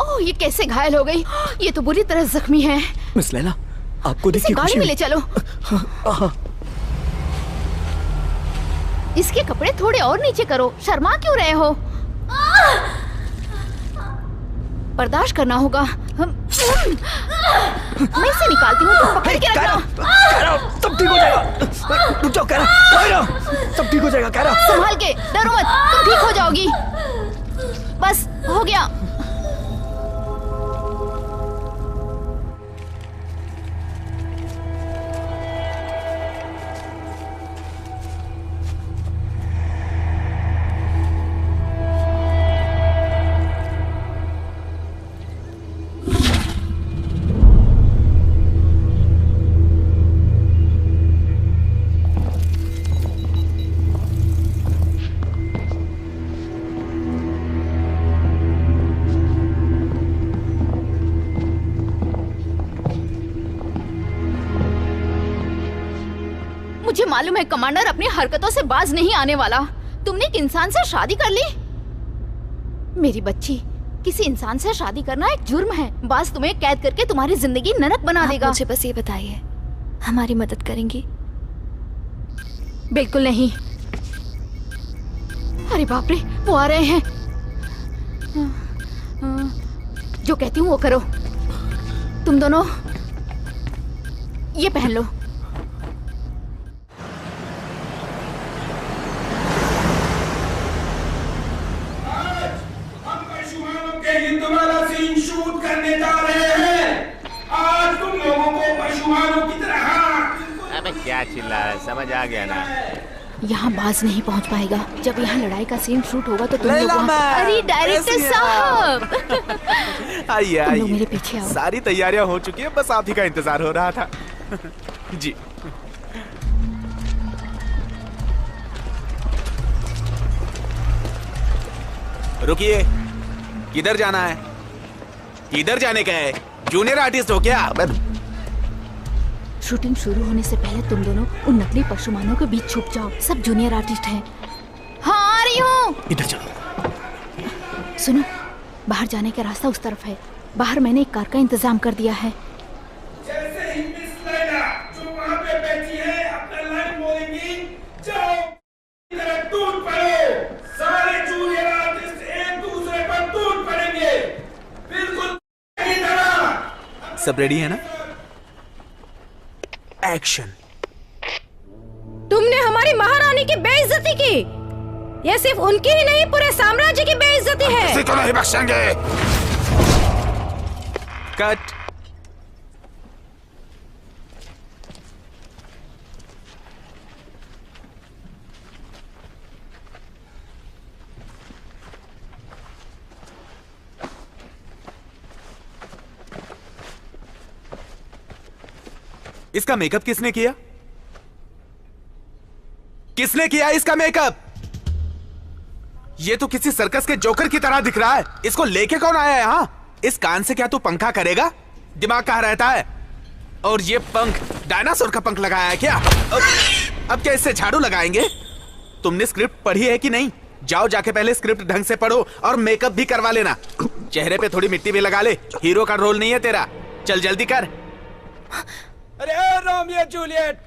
ओह, ये कैसे घायल हो गई? ये तो बुरी तरह जख्मी है। मिस लैला, आपको देख के गाड़ी में ले चलो। इसके कपड़े थोड़े और नीचे करो। शर्मा क्यों रहे हो? बर्दाश्त करना होगा। मैं इसे निकालती हूँ, तुम पकड़ के रखना। सब ठीक हो जाएगा। रुक जाओ कायरा, कायरा, सब ठीक हो जाएगा कायरा। संभाल के, डरो मत, तुम ठीक हो जाओगी। बस हो गया। मुझे मालूम है कमांडर अपनी हरकतों से बाज नहीं आने वाला। तुमने एक इंसान से शादी कर ली? मेरी बच्ची, किसी इंसान से शादी करना एक जुर्म है। बाज तुम्हें कैद करके तुम्हारी जिंदगी नरक बना देगा। मुझे बस ये बताइए, हमारी मदद करेंगी? बिल्कुल नहीं। अरे बाप रे, वो आ रहे हैं। जो कहती हूँ वो करो। तुम दोनों ये पहन लो। वाला सीन शूट करने जा रहे हैं। आज तुम लोगों को पशुओं की तरह। अबे क्या चिल्ला रहा है, समझ आ गया ना। यहाँ बाज नहीं पहुँच पाएगा। जब यहाँ लड़ाई का सीन शूट होगा तो तुम लोग अरे डायरेक्टर साहब आइए तुम लोग मेरे पीछे आओ। सारी तैयारियां हो चुकी है, बस आप ही का इंतजार हो रहा था। जी रुकिए, किधर जाना है? किधर जाने का है? जूनियर आर्टिस्ट हो क्या? शूटिंग शुरू होने से पहले तुम दोनों उन नकली पशुमानों के बीच छुप जाओ। सब जूनियर आर्टिस्ट हैं। हाँ आ रही हूँ। इधर चलो। सुनो, बाहर जाने का रास्ता उस तरफ है। बाहर मैंने एक कार का इंतजाम कर दिया है। जैसे ही मिस लैला जो वहाँ पे बैठी है अपना लाइन बोलेंगी, जाओ इधर टूट पड़ो। सारे जूनियर आर्टिस्ट एक दूसरे पर टूट पड़ेंगे, बिल्कुल की तरह। सब रेडी है ना? एक्शन। तुमने हमारी महारानी की बेइज्जती की। यह सिर्फ उनकी ही नहीं, पूरे साम्राज्य की बेइज्जती है। किसी को नहीं बख्शेंगे। कट। इसका मेकअप किसने किया? किसने किया इसका मेकअप? ये तो किसी सर्कस के जोकर की तरह दिख रहा है। इसको लेके कौन आया है यहाँ? इस कान से क्या तू पंखा करेगा? दिमाग कहाँ रहता है? और ये पंख डायनासोर का पंख लगाया है क्या? अब क्या इससे झाड़ू लगाएंगे? तुमने स्क्रिप्ट पढ़ी है कि नहीं? जाओ जाके पहले स्क्रिप्ट ढंग से पढ़ो और मेकअप भी करवा लेना। चेहरे पे थोड़ी मिट्टी भी लगा ले। हीरो का रोल नहीं है तेरा। चल जल्दी कर। अरे रोमियो जूलियट,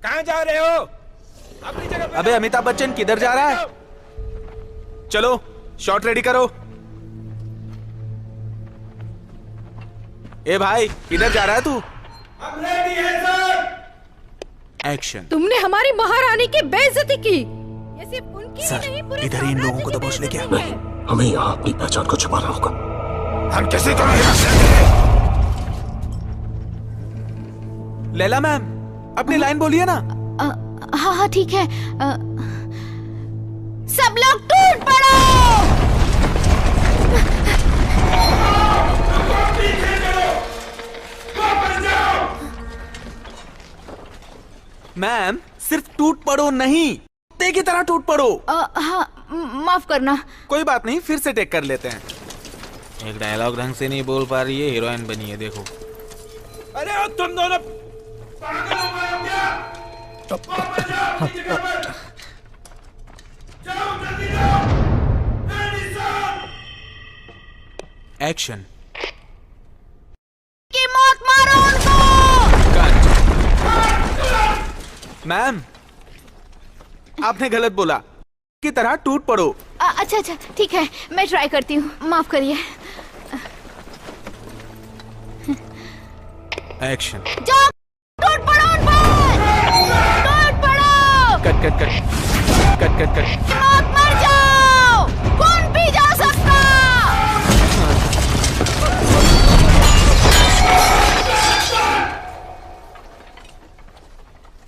कहाँ जा रहे हो? अपनी जगह पे। अबे अमिताभ बच्चन किधर जा रहा है? चलो शॉट रेडी करो। ए भाई किधर जा रहा है तू? हम रेडी हैं सर। एक्शन। तुमने हमारी महारानी की बेइज्जती की। ये सिर्फ उनकी सर, ही नहीं, पूरे इधर ही इन लोगों को दबोच ले क्या? नहीं, हमें यहाँ अपनी पहचान को छुपाना होगा। हम किसी को नहीं बख्शेंगे। लैला मैम, अपनी लाइन बोलिए ना। हाँ हाँ ठीक है। सब लोग टूट पड़ो। मैम सिर्फ टूट पड़ो नहीं, कुत्ते की तरह टूट पड़ो। हाँ माफ करना। कोई बात नहीं, फिर से टेक कर लेते हैं। एक डायलॉग ढंग से नहीं बोल पा रही है, हीरोइन बनी है देखो। अरे तुम दोनों पागल हो गए हो क्या? वापस जाओ अपनी जगह पर। जाओ जल्दी जाओ। Ready sir. एक्शन। की मौत मारो उनको। मैम आपने गलत बोला। की तरह टूट पड़ो। अच्छा अच्छा ठीक है, मैं ट्राई करती हूँ, माफ करिए। एक्शन। जाओ टूट पड़ो उन पर। टूट पड़ो। Cut. Cut cut cut cut cut. मर जाओ, कौन भी जा सकता।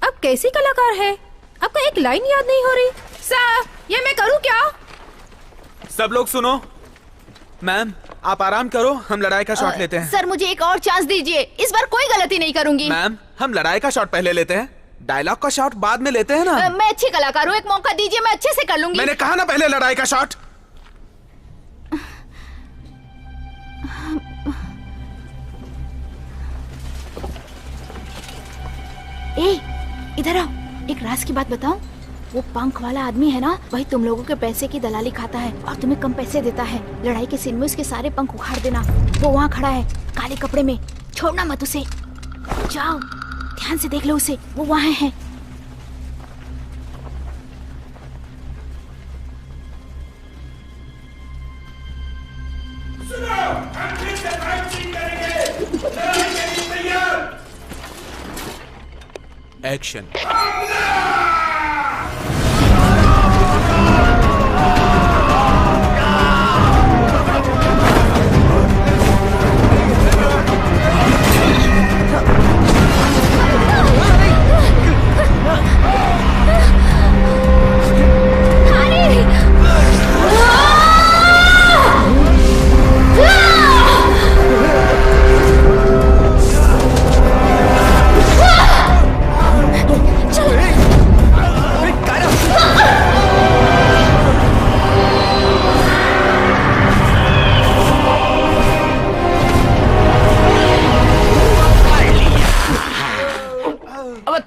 अब कैसी कलाकार है, आपको एक लाइन याद नहीं हो रही। सर, ये मैं करूं क्या? सब लोग सुनो, मैम आप आराम करो, हम लड़ाई का शॉट लेते हैं। सर मुझे एक और चांस दीजिए, इस बार कोई गलती नहीं करूंगी। मैम हम लड़ाई का शॉट पहले लेते हैं, डायलॉग का शॉट बाद में लेते हैं ना। मैं अच्छी कलाकार हूँ, एक मौका दीजिए, मैं अच्छे से कर लूंगी। मैंने कहा ना पहले लड़ाई का शॉट। ए, इधर आओ, एक राज की बात बताऊं। वो पंख वाला आदमी है ना, वही तुम लोगों के पैसे की दलाली खाता है और तुम्हें कम पैसे देता है। लड़ाई के सीन में उसके सारे पंख उखाड़ देना। वो वहाँ खड़ा है काले कपड़े में, छोड़ना मत उसे। जाओ ध्यान से देख लो उसे, वो वहाँ है। सुनो, हम फिर से फाइटिंग करेंगे। लड़ाई के लिए तैयार। एक्शन।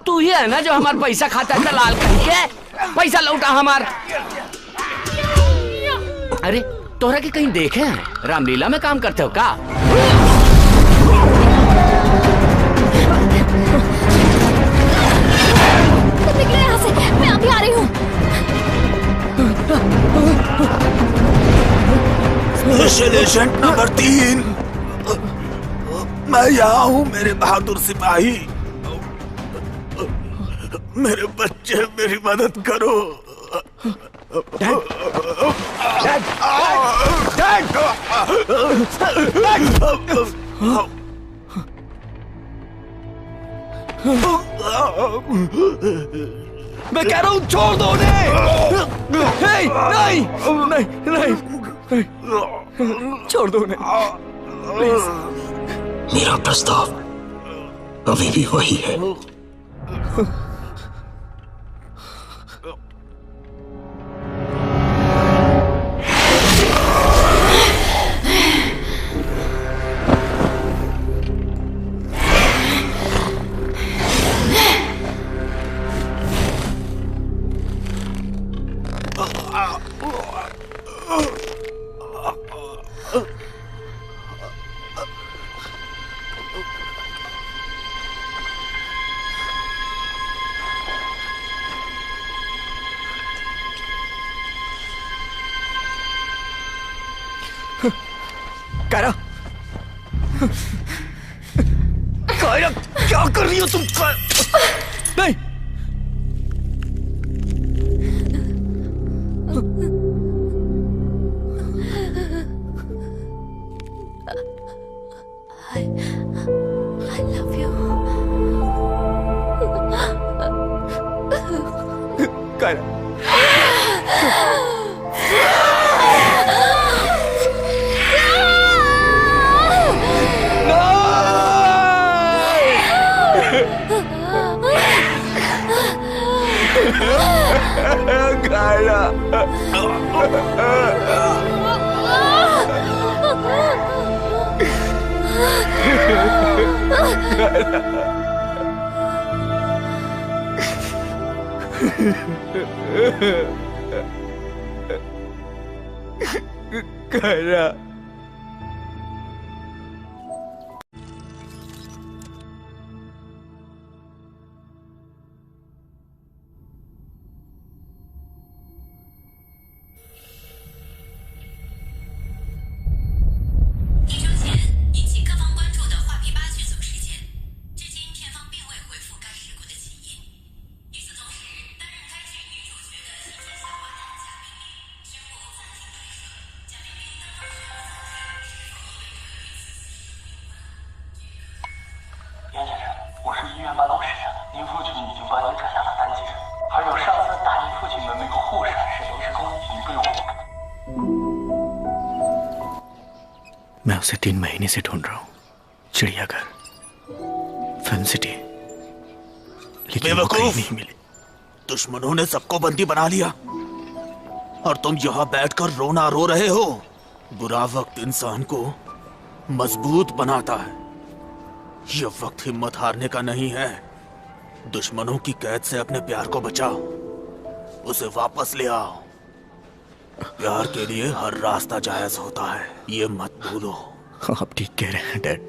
तू ही है ना जो हमारा पैसा खाता है दलाल कहीं के, पैसा लौटा हमार। अरे तोहरा के कहीं देखे हैं, रामलीला में काम करते हो का? तुम निकले यहाँ से, मैं अभी आ रही हूँ। स्पेशल एजेंट नंबर 3, मैं यहाँ हूँ मेरे बहादुर सिपाही। मेरे बच्चे, मेरी मदद करो। मैं कह रहा हूँ छोड़ दो उन्हें। नहीं नहीं नहीं नहीं, छोड़ दो उन्हें प्लीज। मेरा प्रस्ताव अभी भी वही है। कायरा, कायरा क्या कर रही हो तुम? नहीं I love you. Kiara, Kiara, Kiara, मैं उसे 3 महीने से ढूंढ रहा हूँ। चिड़ियाघर, फिल्म सिटी, लेकिन वो कहीं नहीं मिली। दुश्मनों ने सबको बंदी बना लिया और तुम यहाँ बैठकर रोना रो रहे हो। बुरा वक्त इंसान को मजबूत बनाता है। यह वक्त हिम्मत हारने का नहीं है। दुश्मनों की कैद से अपने प्यार को बचाओ, उसे वापस ले आओ। प्यार के लिए हर रास्ता जायज होता है, ये मत भूलो। आप ठीक कह रहे हैं डैड।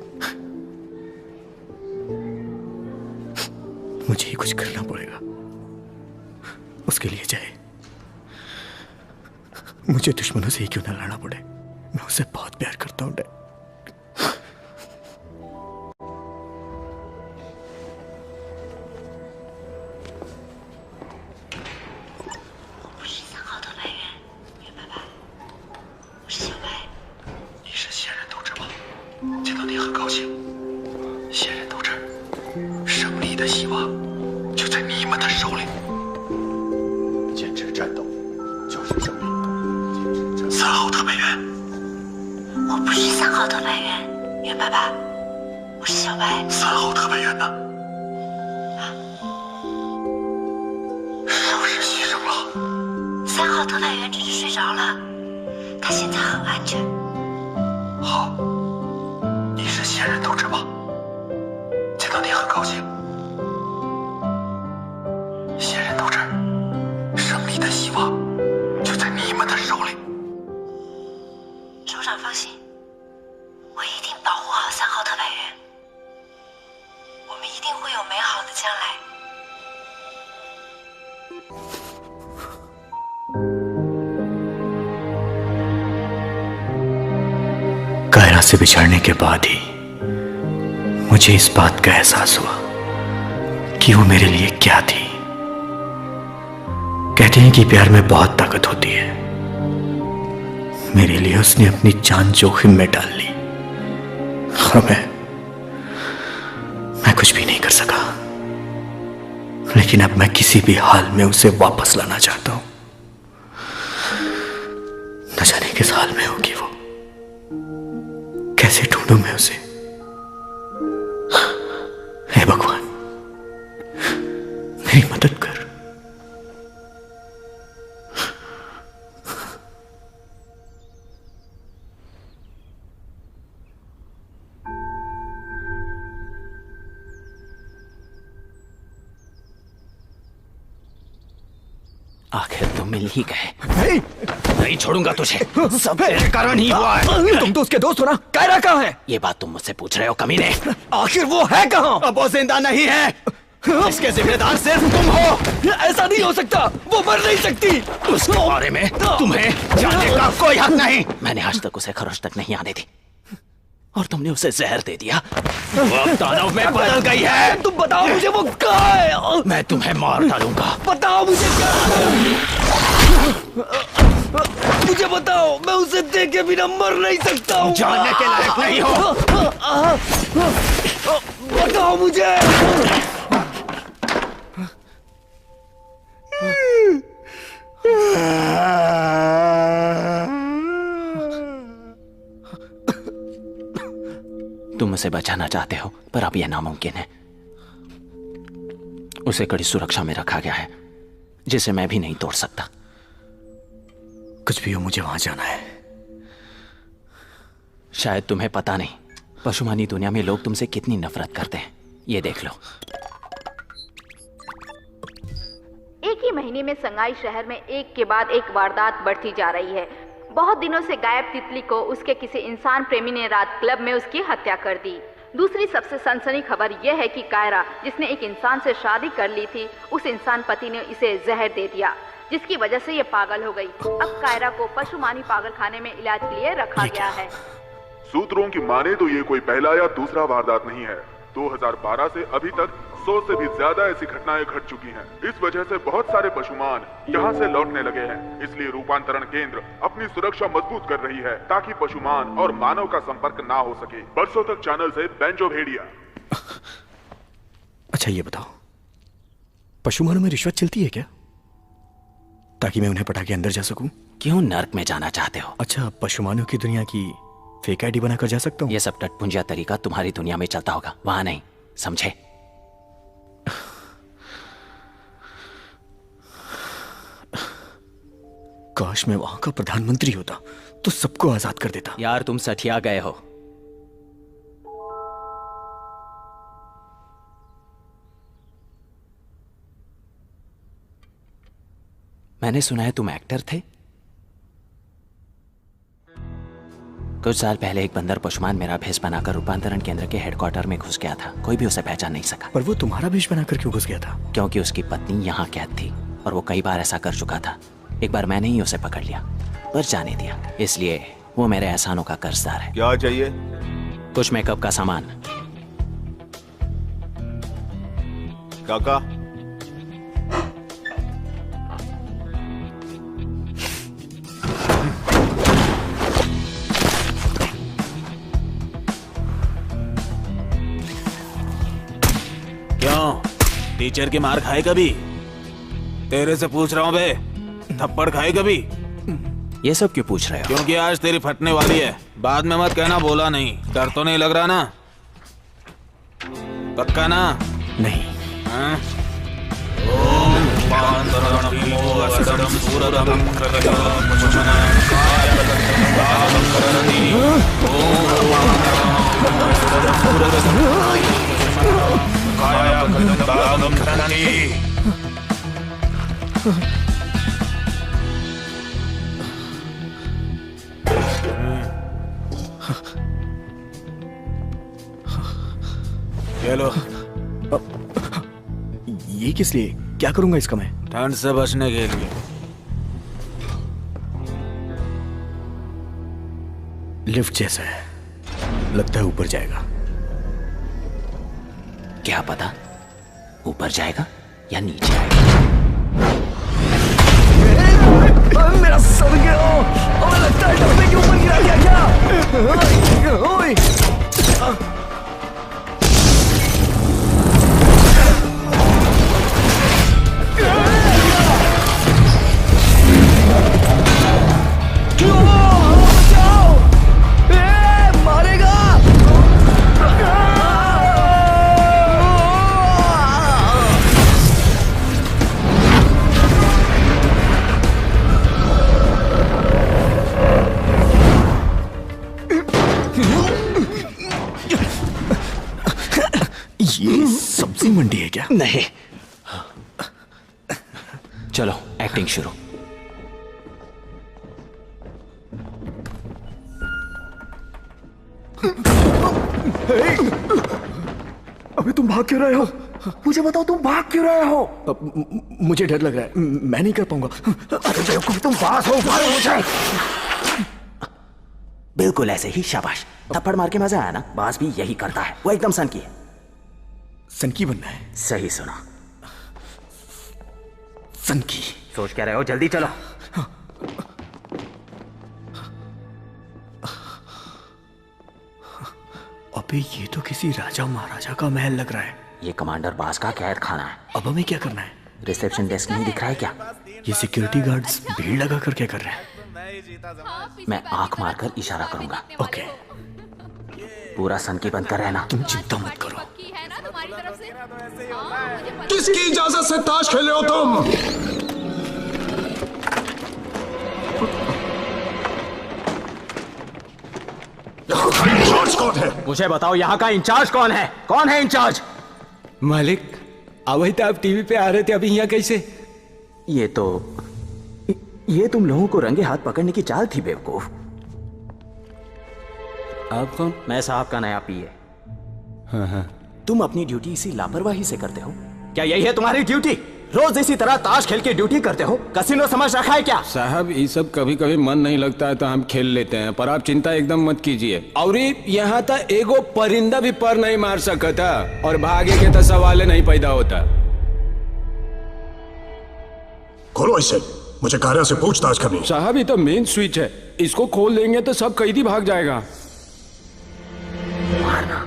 मुझे ही कुछ करना पड़ेगा, उसके लिए चाहे मुझे दुश्मनों से ही क्यों ना लड़ना पड़े। मैं उसे बहुत प्यार करता हूं डैड। कायरा से बिछड़ने के बाद ही मुझे इस बात का एहसास हुआ कि वो मेरे लिए क्या थी। कहते हैं कि प्यार में बहुत ताकत होती है। मेरे लिए उसने अपनी जान जोखिम में डाल ली और मैं कुछ भी नहीं कर सका। लेकिन अब मैं किसी भी हाल में उसे वापस लाना चाहता हूं। न जाने किस हाल में होगी वो, कैसे ढूंढूं मैं उसे। हे भगवान, मेरी मदद कर। आखिर तो मिल ही गए। नहीं छोड़ूंगा तुझे, सब तेरे कारण ही हुआ है। तुम तो उसके दोस्त हो ना। कायरा कहाँ है? ये बात तुम मुझसे पूछ रहे हो कमीने? आखिर वो है कहाँ? अब वो जिंदा नहीं है। इसके जिम्मेदार सिर्फ तुम हो। ऐसा नहीं हो सकता, वो मर नहीं सकती। उसके बारे में तुम्हें जानने का कोई हक नहीं। मैंने आज तक उसे खरोश तक नहीं आने दी और तुमने उसे जहर दे दिया। वो अब दानव में बदल गई है। तुम बताओ मुझे वो कहाँ है? मैं तुम्हें मार डालूंगा। बताओ मुझे मुझे बताओ, मैं उसे देखे बिना मर नहीं सकता हूँ। जानने के लायक नहीं हो। बताओ मुझे। तुम उसे बचाना चाहते हो, पर अब यह नामुमकिन है। उसे कड़ी सुरक्षा में रखा गया है, जिसे मैं भी नहीं तोड़ सकता। कुछ भी हो, मुझे वहां जाना है। शायद तुम्हें पता नहीं, पशुमानी दुनिया में लोग तुमसे कितनी नफरत करते हैं। ये देख लो। एक ही महीने में संगाई शहर में एक के बाद एक वारदात बढ़ती जा रही है। बहुत दिनों से गायब तितली को उसके किसी इंसान प्रेमी ने रात क्लब में उसकी हत्या कर दी। दूसरी सबसे सनसनी खबर यह है कि कायरा, जिसने एक इंसान से शादी कर ली थी, उस इंसान पति ने इसे जहर दे दिया, जिसकी वजह से ये पागल हो गई। अब कायरा को पशुमानी पागलखाने में इलाज के लिए रखा गया है। सूत्रों की माने तो ये कोई पहला या दूसरा वारदात नहीं है। 2012 से अभी तक 100 से भी ज्यादा ऐसी घटनाएं घट चुकी हैं। इस वजह से बहुत सारे पशुमान यहाँ से लौटने लगे हैं। इसलिए रूपांतरण केंद्र अपनी सुरक्षा मजबूत कर रही है ताकि पशुमान और मानव का संपर्क ना हो सके। बरसों तक चैनल से बेंचो भेड़िया। अच्छा ये बताओ, पशुमानों में रिश्वत चलती है क्या, ताकि मैं उन्हें पटा के अंदर जा सकूं? क्यों नर्क में जाना चाहते हो? अच्छा, पशुमानों की दुनिया की फेक आईडी बनाकर जा सकता हूँ? ये सब टटपुंजिया तरीका तुम्हारी दुनिया में चलता होगा, वहां नहीं, समझे? काश मैं वहां का प्रधानमंत्री होता तो सबको आजाद कर देता। यार तुम सठिया गए हो। मैंने सुना है तुम एक्टर थे। कुछ साल पहले एक बंदर पशुमान मेरा भेष बनाकर रूपांतरण केंद्र के हेडक्वार्टर में घुस गया था। कोई भी उसे पहचान नहीं सका। पर वो तुम्हारा भेष बनाकर क्यों घुस गया था? क्योंकि उसकी पत्नी यहाँ कैद थी और वो कई बार ऐसा कर चुका था। एक बार मैंने ही उसे पकड़ लिया पर जाने दिया, इसलिए वो मेरे एहसानों का कर्जदार है। क्या चाहिए? कुछ मेकअप का सामान। काका क्यों टीचर की मार खाए कभी? तेरे से पूछ रहा हूँ बे, थप्पड़ खाए कभी? ये सब क्यों पूछ रहे हो? क्योंकि आज तेरी फटने वाली है। बाद में मत कहना बोला नहीं। डर तो नहीं लग रहा ना? पक्का ना? नहीं। हाँ? चलो। ये किस लिए? क्या करूंगा इसका मैं? ठंड से बचने के लिए। लिफ्ट जैसा है, लगता है ऊपर जाएगा। क्या पता ऊपर जाएगा या नीचे आएगा। मेरा सर गया और लगता है डब्बे के ऊपर गिरा गया क्या? ओए ये सब्जी मंडी है क्या? नहीं। चलो एक्टिंग शुरू। अबे तुम भाग क्यों रहे हो? मुझे बताओ तुम भाग क्यों रहे हो? मुझे डर लग रहा है, मैं नहीं कर पाऊंगा। अरे बेवकूफ, तुम पास हो, मारो मुझे। बिल्कुल ऐसे ही, शाबाश। थप्पड़ मार के मजा आया ना? बास भी यही करता है, वो एकदम सनकी है। सनकी बनना है? सही सुना, सनकी। सोच क्या रहे हो? जल्दी चलो। अबे ये तो किसी राजा महाराजा का महल लग रहा है। ये कमांडर बास का कैद खाना है। अब हमें क्या करना है? रिसेप्शन डेस्क नहीं दिख रहा है क्या? ये सिक्योरिटी गार्ड्स भीड़ लगा कर क्या कर रहे हैं? मैं आंख मारकर इशारा करूंगा। ओके। पूरा सनकी बंद कर रहना। तुम चिंता मत करो। किसकी इजाजत से ताश खेले हो तुम? यहाँ का इंचार्ज कौन है? मुझे बताओ, यहाँ का इंचार्ज कौन है? कौन है इंचार्ज? मालिक, अभी तो आप टीवी पे आ रहे थे, अभी यहाँ कैसे? ये तुम लोगों को रंगे हाथ पकड़ने की चाल थी बेवकूफ। आप कौन? मैं साहब का नया पीए। हाँ। तुम अपनी ड्यूटी इसी लापरवाही से करते हो? क्या यही है तुम्हारी ड्यूटी? रोज इसी तरह ताश खेल के ड्यूटी करते हो? कसिनो समझ रखा है क्या? साहब, ये सब कभी कभी मन नहीं लगता है तो हम खेल लेते हैं, पर आप चिंता एकदम मत कीजिए। और यहाँ तक एगो परिंदा भी पर नहीं मार सकता और भागे के तो सवाल नहीं पैदा होता। खोलो इसे, मुझे कायरा से पूछताछ करनी। साहब, ये तो मेन स्विच है, इसको खोल देंगे तो सब कैदी भाग जाएगा। मारना।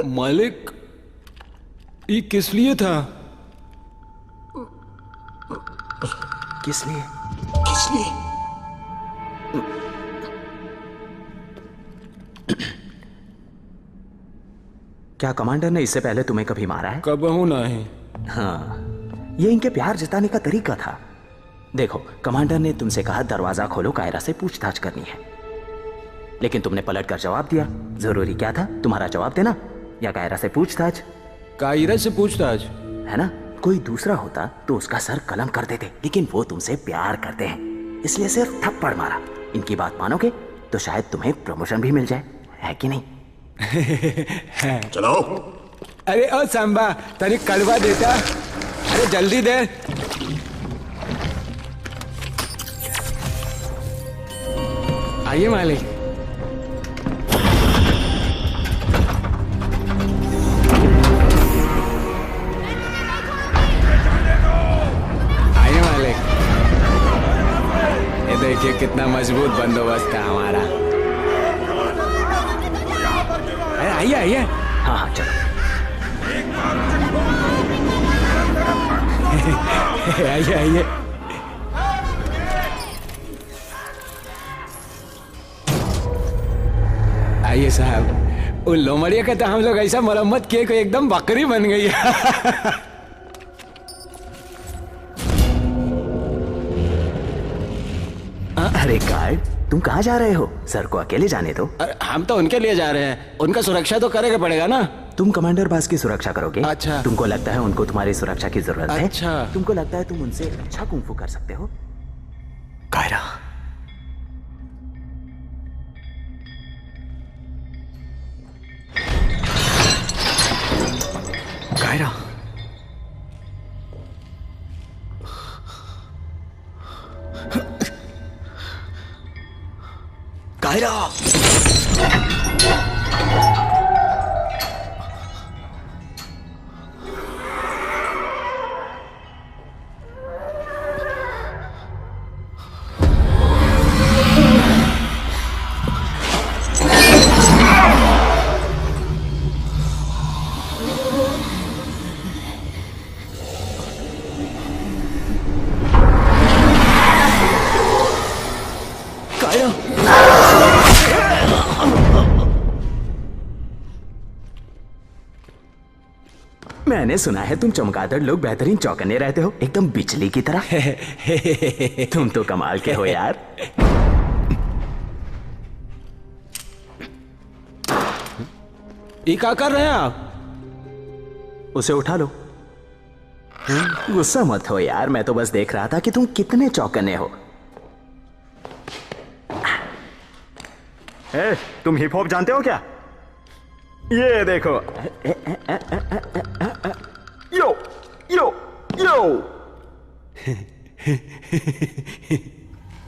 मालिक, ये किस लिए था? किस लिए? किस लिए? क्या कमांडर ने इससे पहले तुम्हें कभी मारा है? कबहू नहीं। हाँ, ये इनके प्यार जताने का तरीका था। देखो, कमांडर ने तुमसे कहा दरवाजा खोलो, कायरा से पूछताछ करनी है, लेकिन तुमने पलटकर जवाब दिया। जरूरी क्या था तुम्हारा जवाब देना या कायरा से पूछताछ? कायरा से पूछताछ, है ना? कोई दूसरा होता तो उसका सर कलम कर देते, लेकिन वो तुमसे प्यार करते हैं, इसलिए सिर्फ थप्पड़ मारा। इनकी बात मानोगे तो शायद तुम्हें प्रमोशन भी मिल जाए, है कि नहीं? चलो। अरे ओ सांबा, तनी कड़वा देता। अरे जल्दी दे। आइए मालिक। आइए मालिक। ये देखिए कितना मजबूत बंदोबस्त है हमारा। आइए आइए। हाँ हाँ चलो। आइए आइए। आइए साहब, उन लोमड़िया का तो हम लोग ऐसा मरम्मत किए कि एकदम बकरी बन गई है। अरे गार्ड, तुम कहाँ जा रहे हो? सर को अकेले जाने दो। हम तो उनके लिए जा रहे हैं, उनका सुरक्षा तो करेगा पड़ेगा ना। तुम कमांडर बास की सुरक्षा करोगे? अच्छा। तुमको लगता है उनको तुम्हारी सुरक्षा की जरूरत है? अच्छा। तुमको लगता है तुम उनसे अच्छा कुंफू कर सकते हो? कायरा, कायरा, कायरा, मैंने सुना है तुम चमगादड़ लोग बेहतरीन चौकन्ने रहते हो, एकदम बिजली की तरह। तुम तो कमाल के हो यार। ये क्या कर रहे हैं आप? उसे उठा लो। गुस्सा मत हो यार, मैं तो बस देख रहा था कि तुम कितने चौकन्ने हो। तुम हिप हॉप जानते हो क्या? ये देखो। यो यो यो।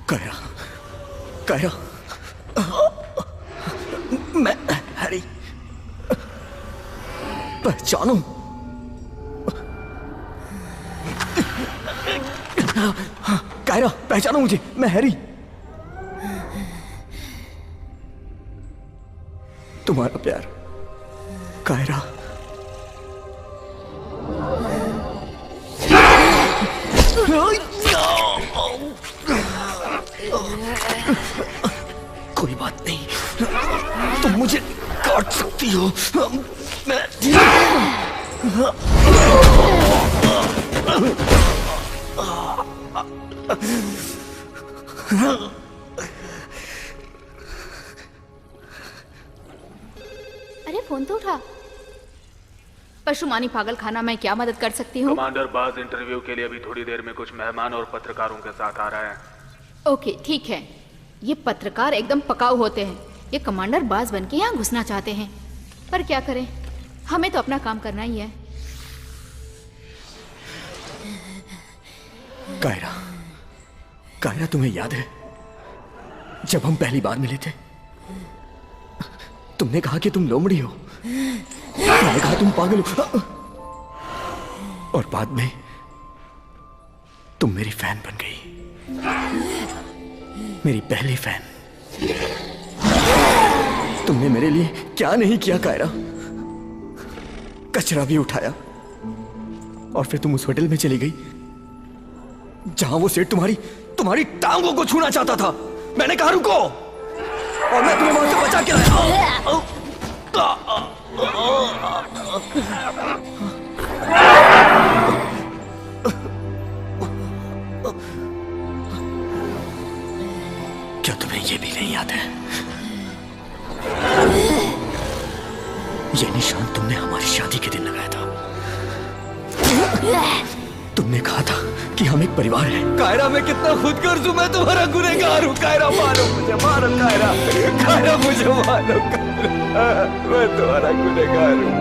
कायरा, कायरा, मैं हैरी पहचानू। कायरा, पहचानो मुझे, मैं हैरी। तुम्हारा प्यार कायरा। कोई बात नहीं, तुम मुझे काट सकती हो। मैं अरे फोन तो उठा। पशुमानी पागल खाना, मैं क्या मदद कर सकती हूँ? कमांडर बाज इंटरव्यू के लिए अभी थोड़ी देर में कुछ मेहमान और पत्रकारों के साथ आ रहे हैं। ओके ठीक है। ये पत्रकार एकदम पकाऊ होते हैं। ये कमांडर बाज बन के यहाँ घुसना चाहते हैं, पर क्या करें, हमें तो अपना काम करना ही है। कायरा, कायरा तुम्हें याद है जब हम पहली बार मिले थे? तुमने कहा कि तुम लोमड़ी हो, मैंने कहा तुम पागल हो, और बाद में तुम मेरी फैन बन गई, मेरी पहली फैन। तुमने मेरे लिए क्या नहीं किया कायरा? कचरा भी उठाया, और फिर तुम उस होटल में चली गई जहां वो सेठ तुम्हारी टांगों को छूना चाहता था, मैंने कहा रुको, और मैं तुम्हें वहां से बचा के लाया। क्या तुम्हें ये भी नहीं याद है? ये निशान तुमने हमारी शादी के दिन लगाया था। तुमने कहा था कि हम एक परिवार हैं। कायरा, मैं कितना खुदगर्ज हूँ, मैं तुम्हारा गुनहगार हूँ। कायरा, मारो मुझे, मारो कायरा, कायरा मुझे मारो कायरा, मैं तुम्हारा गुनहगार हूँ।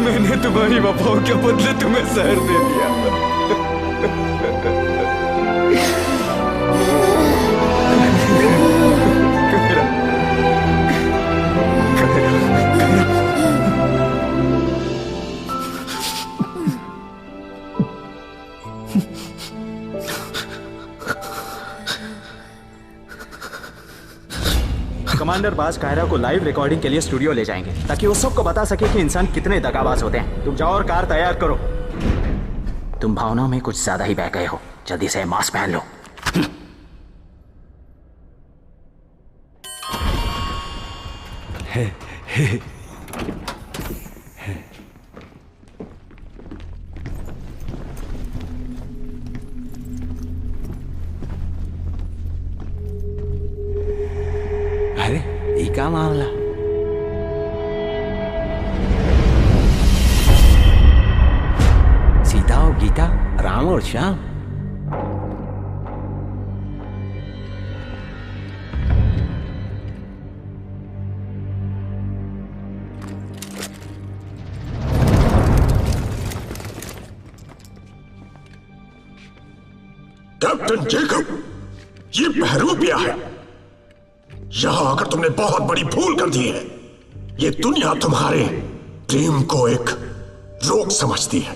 मैंने तुम्हारी वफाओं के बदले तुम्हें जहर दे दिया। कमांडर बाज कायरा को लाइव रिकॉर्डिंग के लिए स्टूडियो ले जाएंगे ताकि वो सबको बता सके कि इंसान कितने दगाबाज होते हैं। तुम जाओ और कार तैयार करो। तुम भावनाओं में कुछ ज्यादा ही बह गए हो, जल्दी से मास्क पहन लो। अरे ये क्या मामला? सीता और गीता, राम और श्याम। कैप्टन जेकब, ये बहरूपिया है। यहां आकर तुमने बहुत बड़ी भूल कर दी है। ये दुनिया तुम्हारे प्रेम को एक रोग समझती है।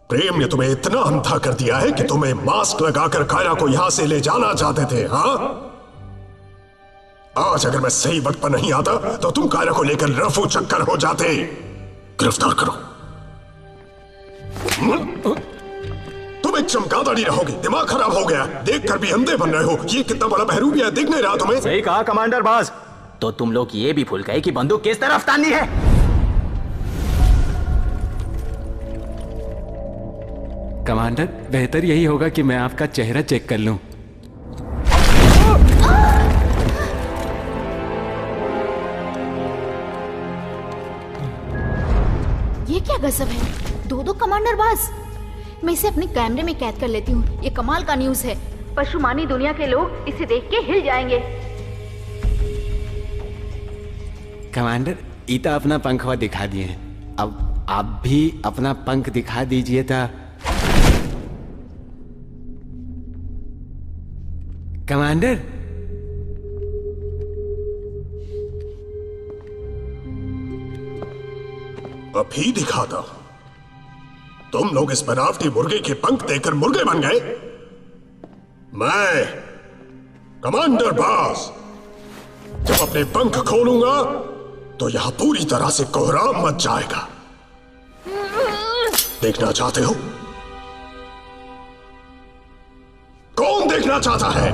प्रेम ने तुम्हें इतना अंधा कर दिया है कि तुम्हें मास्क लगाकर कायरा को यहां से ले जाना चाहते थे। हाँ, आज अगर मैं सही वक्त पर नहीं आता तो तुम कायरा को लेकर रफू चक्कर हो जाते। गिरफ्तार करो। तुम एक चमगादड़ नहीं रहोगे। दिमाग खराब हो गया, देखकर भी अंधे बन रहे हो। ये कितना बड़ा बहरूपिया है, दिख नहीं रहा तुम्हें? सही कहा कमांडर बाज। तो तुम लोग ये भी भूल गए कि बंदूक किस तरफ ताननी है। कमांडर, बेहतर यही होगा कि मैं आपका चेहरा चेक कर लूं। ये क्या गजब है, दो कमांडर बाज। मैं इसे अपने कैमरे में कैद कर लेती हूँ। ये कमाल का न्यूज़ है। पशुमानी दुनिया के लोग इसे देख के हिल जाएंगे। कमांडर, ईता अपना पंखवा दिखा दिए हैं। अब आप भी अपना पंख दिखा दीजिए था। कमांडर, अभी दिखाता हूं। तुम लोग इस बनावटी मुर्गे के पंख देकर मुर्गे बन गए। मैं कमांडर बाज जब अपने पंख खोलूंगा तो यहां पूरी तरह से कोहराम मच जाएगा। देखना चाहते हो? कौन देखना चाहता है?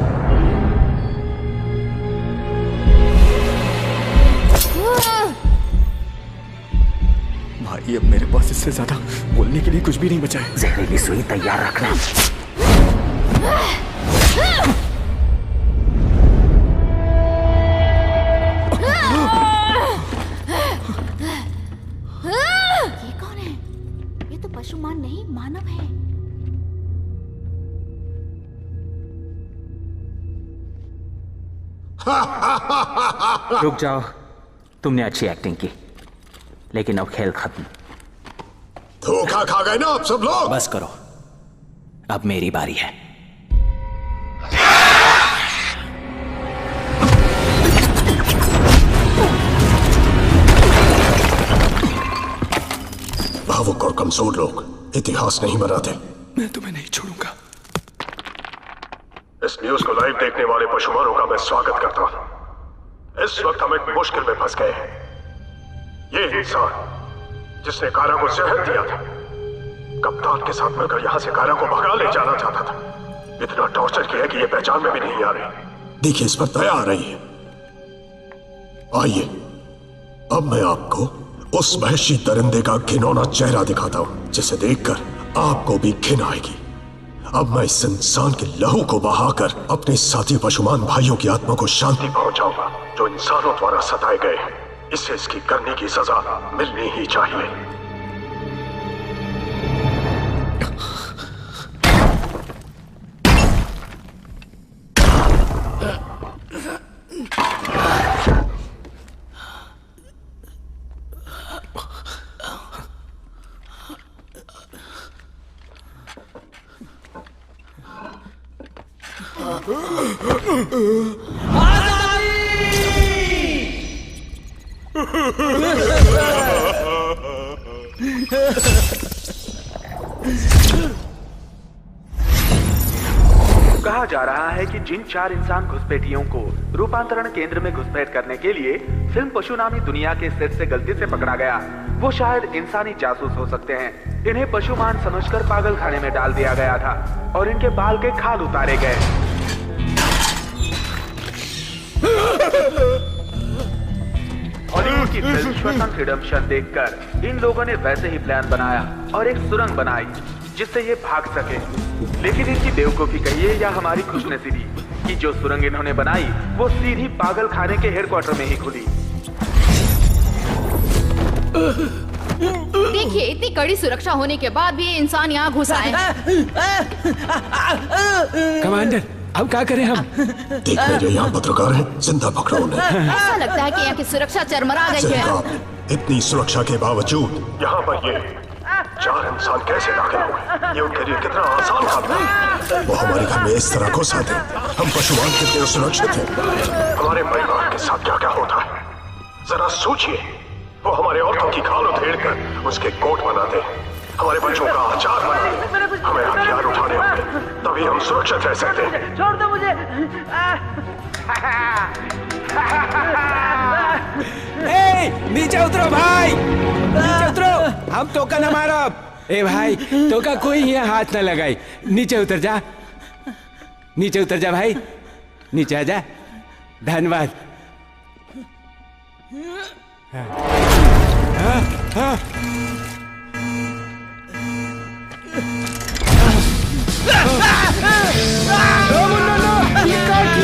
भाई, अब मेरे पास इससे ज्यादा बोलने के लिए कुछ भी नहीं बचा है। जहरीली सुई तैयार रखना। ये कौन है? ये तो पशुमान नहीं, मानव है। रुक जाओ, तुमने अच्छी एक्टिंग की, लेकिन अब खेल खत्म। धोखा खा गए ना आप सब लोग। बस करो, अब मेरी बारी है। भावुक और कमजोर लोग इतिहास नहीं बनाते। मैं तुम्हें नहीं छोड़ूंगा। इस न्यूज को लाइव देखने वाले पशुमानों का मैं स्वागत करता हूं। इस वक्त हम एक मुश्किल में फंस गए हैं। ये इंसान जिसने कायरा को जहर दिया था, कप्तान के साथ मिलकर यहाँ से कायरा को भगा ले जाना चाहता था। इतना टॉर्चर किया कि ये पहचान में भी नहीं आ रही। देखिए, इस पर दया आ रही है। आइए, अब मैं आपको उस वहशी दरिंदे का घिनौना चेहरा दिखाता हूं, जिसे देखकर आपको भी घिन आएगी। अब मैं इस इंसान के लहू को बहाकर अपने साथी पशुमान भाइयों की आत्मा को शांति पहुंचाऊंगा, जो इंसानों द्वारा सताए गए हैं। इससे इसकी करने की सजा मिलनी ही चाहिए। कहा जा रहा है कि जिन 4 इंसान घुसपैठियों को रूपांतरण केंद्र में घुसपैठ करने के लिए फिल्म पशु नामी दुनिया के सेट से गलती से पकड़ा गया, वो शायद इंसानी जासूस हो सकते हैं। इन्हें पशुमान समझकर पागल खाने में डाल दिया गया था और इनके बाल के खाल उतारे गए। हॉलीवुड की फिल्म शॉशैंक रिडेम्पशन देखकर इन लोगों ने वैसे ही प्लान बनाया और एक सुरंग बनाई जिससे ये भाग सके। लेकिन इनकी बेवकूफी कहिए या हमारी खुशनसीबी कि जो सुरंग इन्होंने बनाई वो सीधी पागल खाने के हेडक्वार्टर में ही खुली। देखिए, इतनी कड़ी सुरक्षा होने के बाद भी ये इंसान यहाँ घुस आए। कमांडर, अब क्या करें हम? देख मेरे यहाँ पत्रकार हैं, जिंदा पकड़ो उन्हें। ऐसा लगता है कि यहाँ की सुरक्षा चरमरा गई है। इतनी सुरक्षा के बावजूद यहाँ पर ये 4 इंसान कैसे दाखिल हो गए? ये उनके लिए कितना आसान काम था। वो हमारे घर में इस तरह घुस आते, हम पशुमान कितने सुरक्षित थे। हमारे परिवार के साथ क्या क्या होता है जरा सोचिए। वो हमारे औरतों की खाल उधेड़ कर उसके कोट बनाते, हमारे बच्चों का आचार बनाते। हमें हथियार उठाने होंगे, तभी हम सुरक्षित रह सकते हैं। छोड़ दो मुझे। नीचे उतरो भाई, नीचे उतरो। हम टोका न मारो। ए भाई, टोका कोई यहाँ हाथ न लगाई। नीचे उतर जा, नीचे उतर जा भाई, नीचे आ जा। धन्यवाद।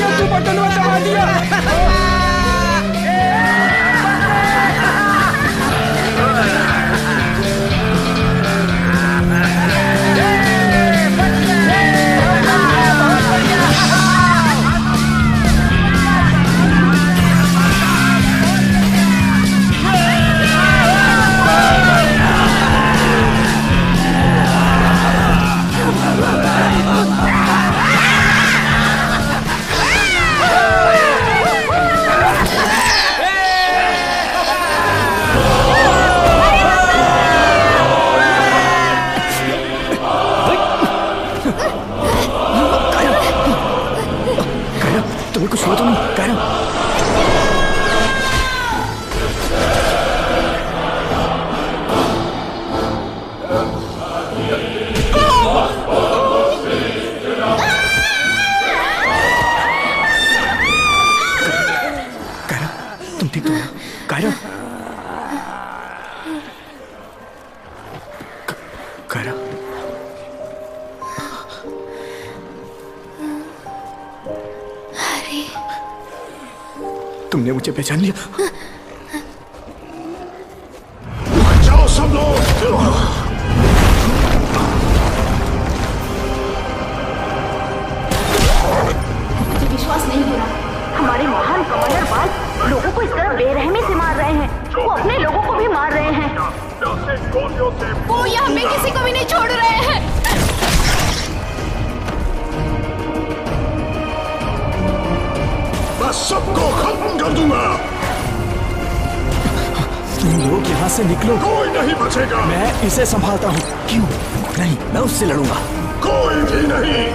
तू बटन दबा दिया। तुम्हें कुछ हुआ तो नहीं? कायरा, तुम ठीक तो हो? कायरा, कायरा, तुमने मुझे पहचान लिया? जाओ सब लोग। मुझे विश्वास नहीं हो रहा। हमारे महान कमांडर बाल लोगों को इस तरह बेरहमी से मार रहे हैं। वो अपने लोगों को भी मार रहे हैं। वो यहाँ पे किसी को भी नहीं छोड़ रहे हैं। मैं सबको खत्म कर दूंगा। तुम लोग यहाँ से निकलो। कोई नहीं बचेगा। मैं इसे संभालता हूँ। क्यों नहीं? मैं उससे लड़ूंगा। कोई भी नहीं।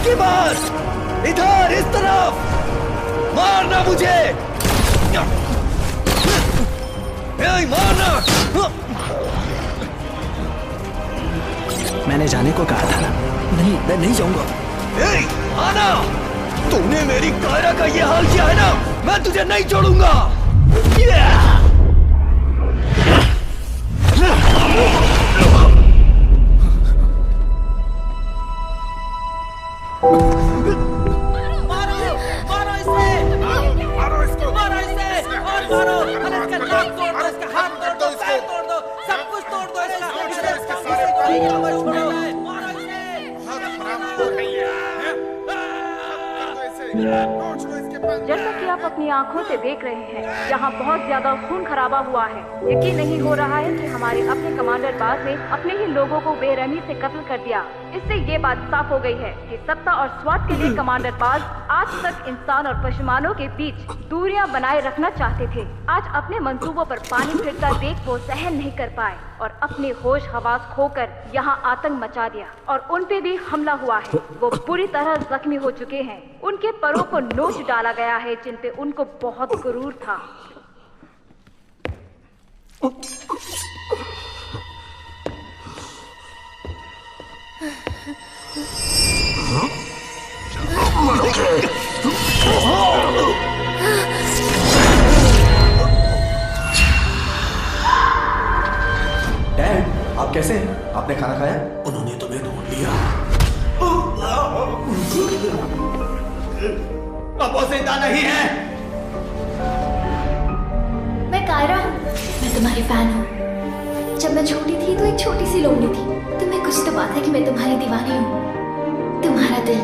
की बात इधर, इस तरफ मारना मुझे। मारना। मैंने जाने को कहा था ना। नहीं, मैं नहीं जाऊंगा। आना, तूने मेरी कायरा का ये हाल किया है ना, मैं तुझे नहीं छोड़ूंगा। जैसा कि आप अपनी आंखों से देख रहे हैं, यहाँ बहुत ज्यादा खून खराबा हुआ है। यकीन नहीं हो रहा है कि हमारे अपने कमांडर बाज ने अपने ही लोगों को बेरहमी से कत्ल कर दिया। इससे ये बात साफ हो गई है कि सत्ता और स्वाद के लिए कमांडर बाज आज तक इंसान और पशुमानों के बीच दूरियां बनाए रखना चाहते थे। आज अपने मंसूबों पर पानी फिरता देख वो सहन नहीं कर पाए और अपने होश हवास खोकर यहाँ आतंक मचा दिया और उन पे भी हमला हुआ है। वो बुरी तरह जख्मी हो चुके हैं। उनके परों को नोच डाला गया है, जिन पे उनको बहुत गुरूर था। डैड, आप कैसे हैं? आपने खाना खाया? उन्होंने तुम्हें ढूंढ लिया। अब वो जिंदा नहीं है। मैं कायरा हूँ, मैं तुम्हारी फैन हूँ। जब मैं छोटी थी तो एक छोटी सी लोमड़ी थी। तुम्हें कुछ तो बात है कि मैं तुम्हारी दीवानी हूँ। तुम्हारा दिल।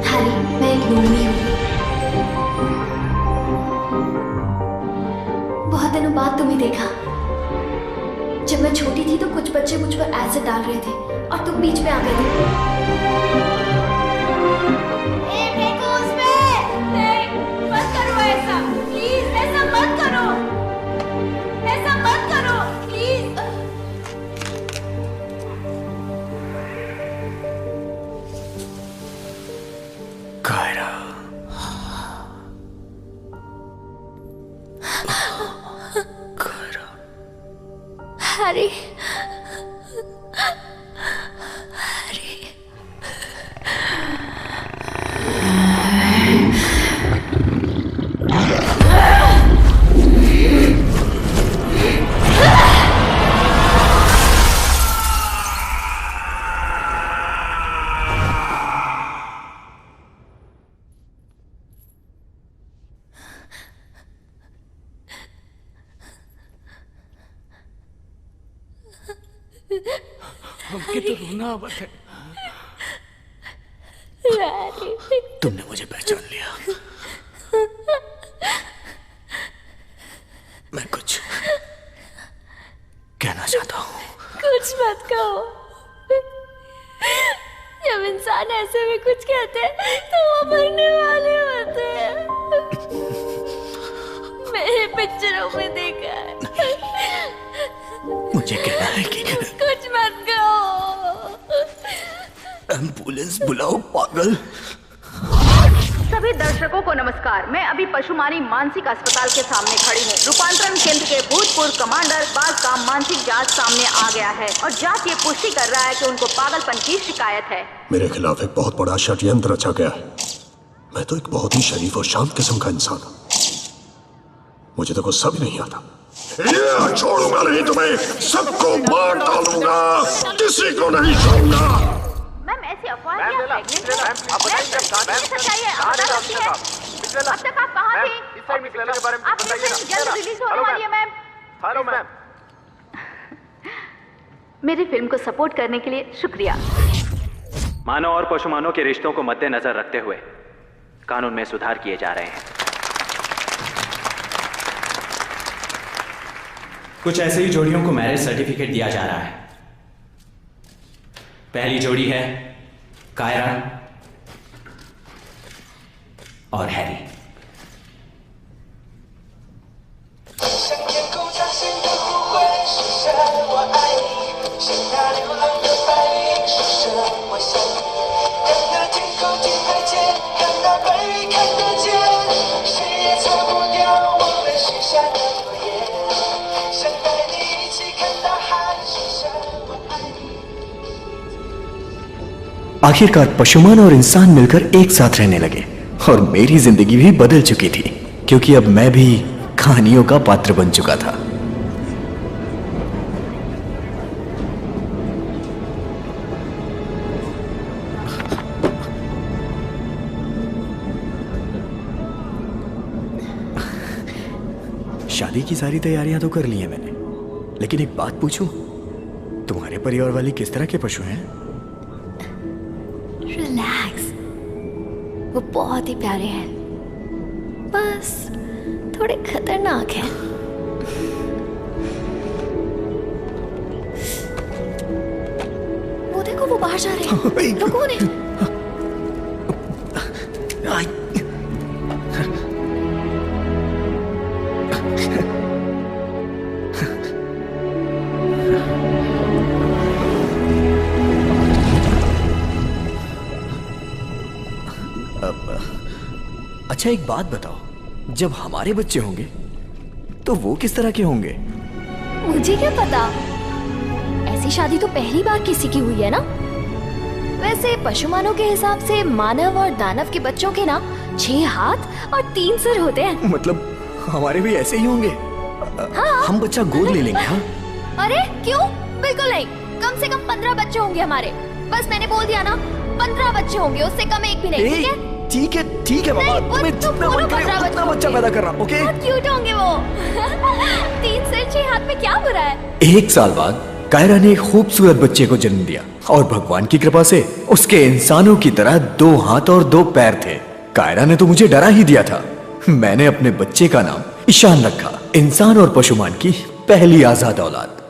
हैरी, मैं एक लोमड़ी हूँ। बहुत दिनों बाद तुम्हें देखा। जब मैं छोटी थी तो कुछ बच्चे मुझ पर एसिड डाल रहे थे और तुम बीच में आ गए थे। मत करो ऐसा, प्लीज ऐसा मत करो, ऐसा मत करो प्लीज। कायरा, हैरी, हमके तो रोना आवत है। तुमने मुझे पहचान लिया। मैं कुछ कहना चाहता हूँ। कुछ मत कहो। जब इंसान ऐसे में कुछ कहते हैं तो वो मरने वाले होते हैं। मैंने पिक्चरों में देखा है। मुझे कहना है कि कुछ मत कहो। एम्बुलेंस बुलाओ पागल। सभी दर्शकों को नमस्कार। मैं अभी पशुमानी मानसिक अस्पताल के सामने खड़ी हूँ। रूपांतरण केंद्र के भूतपूर्व कमांडर बाज का मानसिक जांच सामने आ गया है और जांच ये पुष्टि कर रहा है कि उनको पागलपन की शिकायत है। मेरे खिलाफ एक बहुत बड़ा षड्यंत्र रचा गया है। मैं तो एक बहुत ही शरीफ और शांत किस्म का इंसान हूँ। मुझे तो गुस्सा भी नहीं आता। ये छोड़ूंगा नहीं तुम्हें, सबको मार डालूंगा, किसी को नहीं छोड़ूंगा। मैम ऐसी अफवाह है, अब तक आप कहाँ थे? आपकी फिल्म जल्द रिलीज होने वाली है मैम। Hello ma'am. मेरी फिल्म को सपोर्ट करने के लिए शुक्रिया। मानव और पशुमानों के रिश्तों को मद्देनजर रखते हुए कानून में सुधार किए जा रहे हैं। कुछ ऐसे ही जोड़ियों को मैरिज सर्टिफिकेट दिया जा रहा है। पहली जोड़ी है कायरा और हैरी। आखिरकार पशुमान और इंसान मिलकर एक साथ रहने लगे और मेरी जिंदगी भी बदल चुकी थी, क्योंकि अब मैं भी कहानियों का पात्र बन चुका था। शादी की सारी तैयारियां तो कर ली हैं मैंने, लेकिन एक बात पूछूं, तुम्हारे परिवार वाले किस तरह के पशु हैं? रिलैक्स, वो बहुत ही प्यारे हैं, बस थोड़े खतरनाक हैं। वो देखो, वो बाहर जा रहे हैं। वो कौन है? अच्छा एक बात बताओ, जब हमारे बच्चे होंगे तो वो किस तरह के होंगे? मुझे क्या पता, ऐसी शादी तो पहली बार किसी की हुई है ना। वैसे पशुमानों के हिसाब से मानव और दानव के बच्चों के ना 6 हाथ और 3 सिर होते हैं। मतलब हमारे भी ऐसे ही होंगे? हाँ। हम बच्चा गोद ले लेंगे। हाँ? अरे क्यों, बिल्कुल नहीं। कम से कम 15 बच्चे होंगे हमारे। बस मैंने बोल दिया ना, 15 बच्चे होंगे, उससे कम एक भी नहीं। ठीक है? ठीक है बाबा, तुम्हें जितना मन करे उतना बच्चा पैदा कर रहा। ओके? बहुत क्यूट होंगे वो। 3 सिर 6 हाथ में क्या बुरा है? 1 साल बाद कायरा ने एक खूबसूरत बच्चे को जन्म दिया और भगवान की कृपा से उसके इंसानों की तरह 2 हाथ और 2 पैर थे। कायरा ने तो मुझे डरा ही दिया था। मैंने अपने बच्चे का नाम ईशान रखा, इंसान और पशुमान की पहली आजाद औलाद।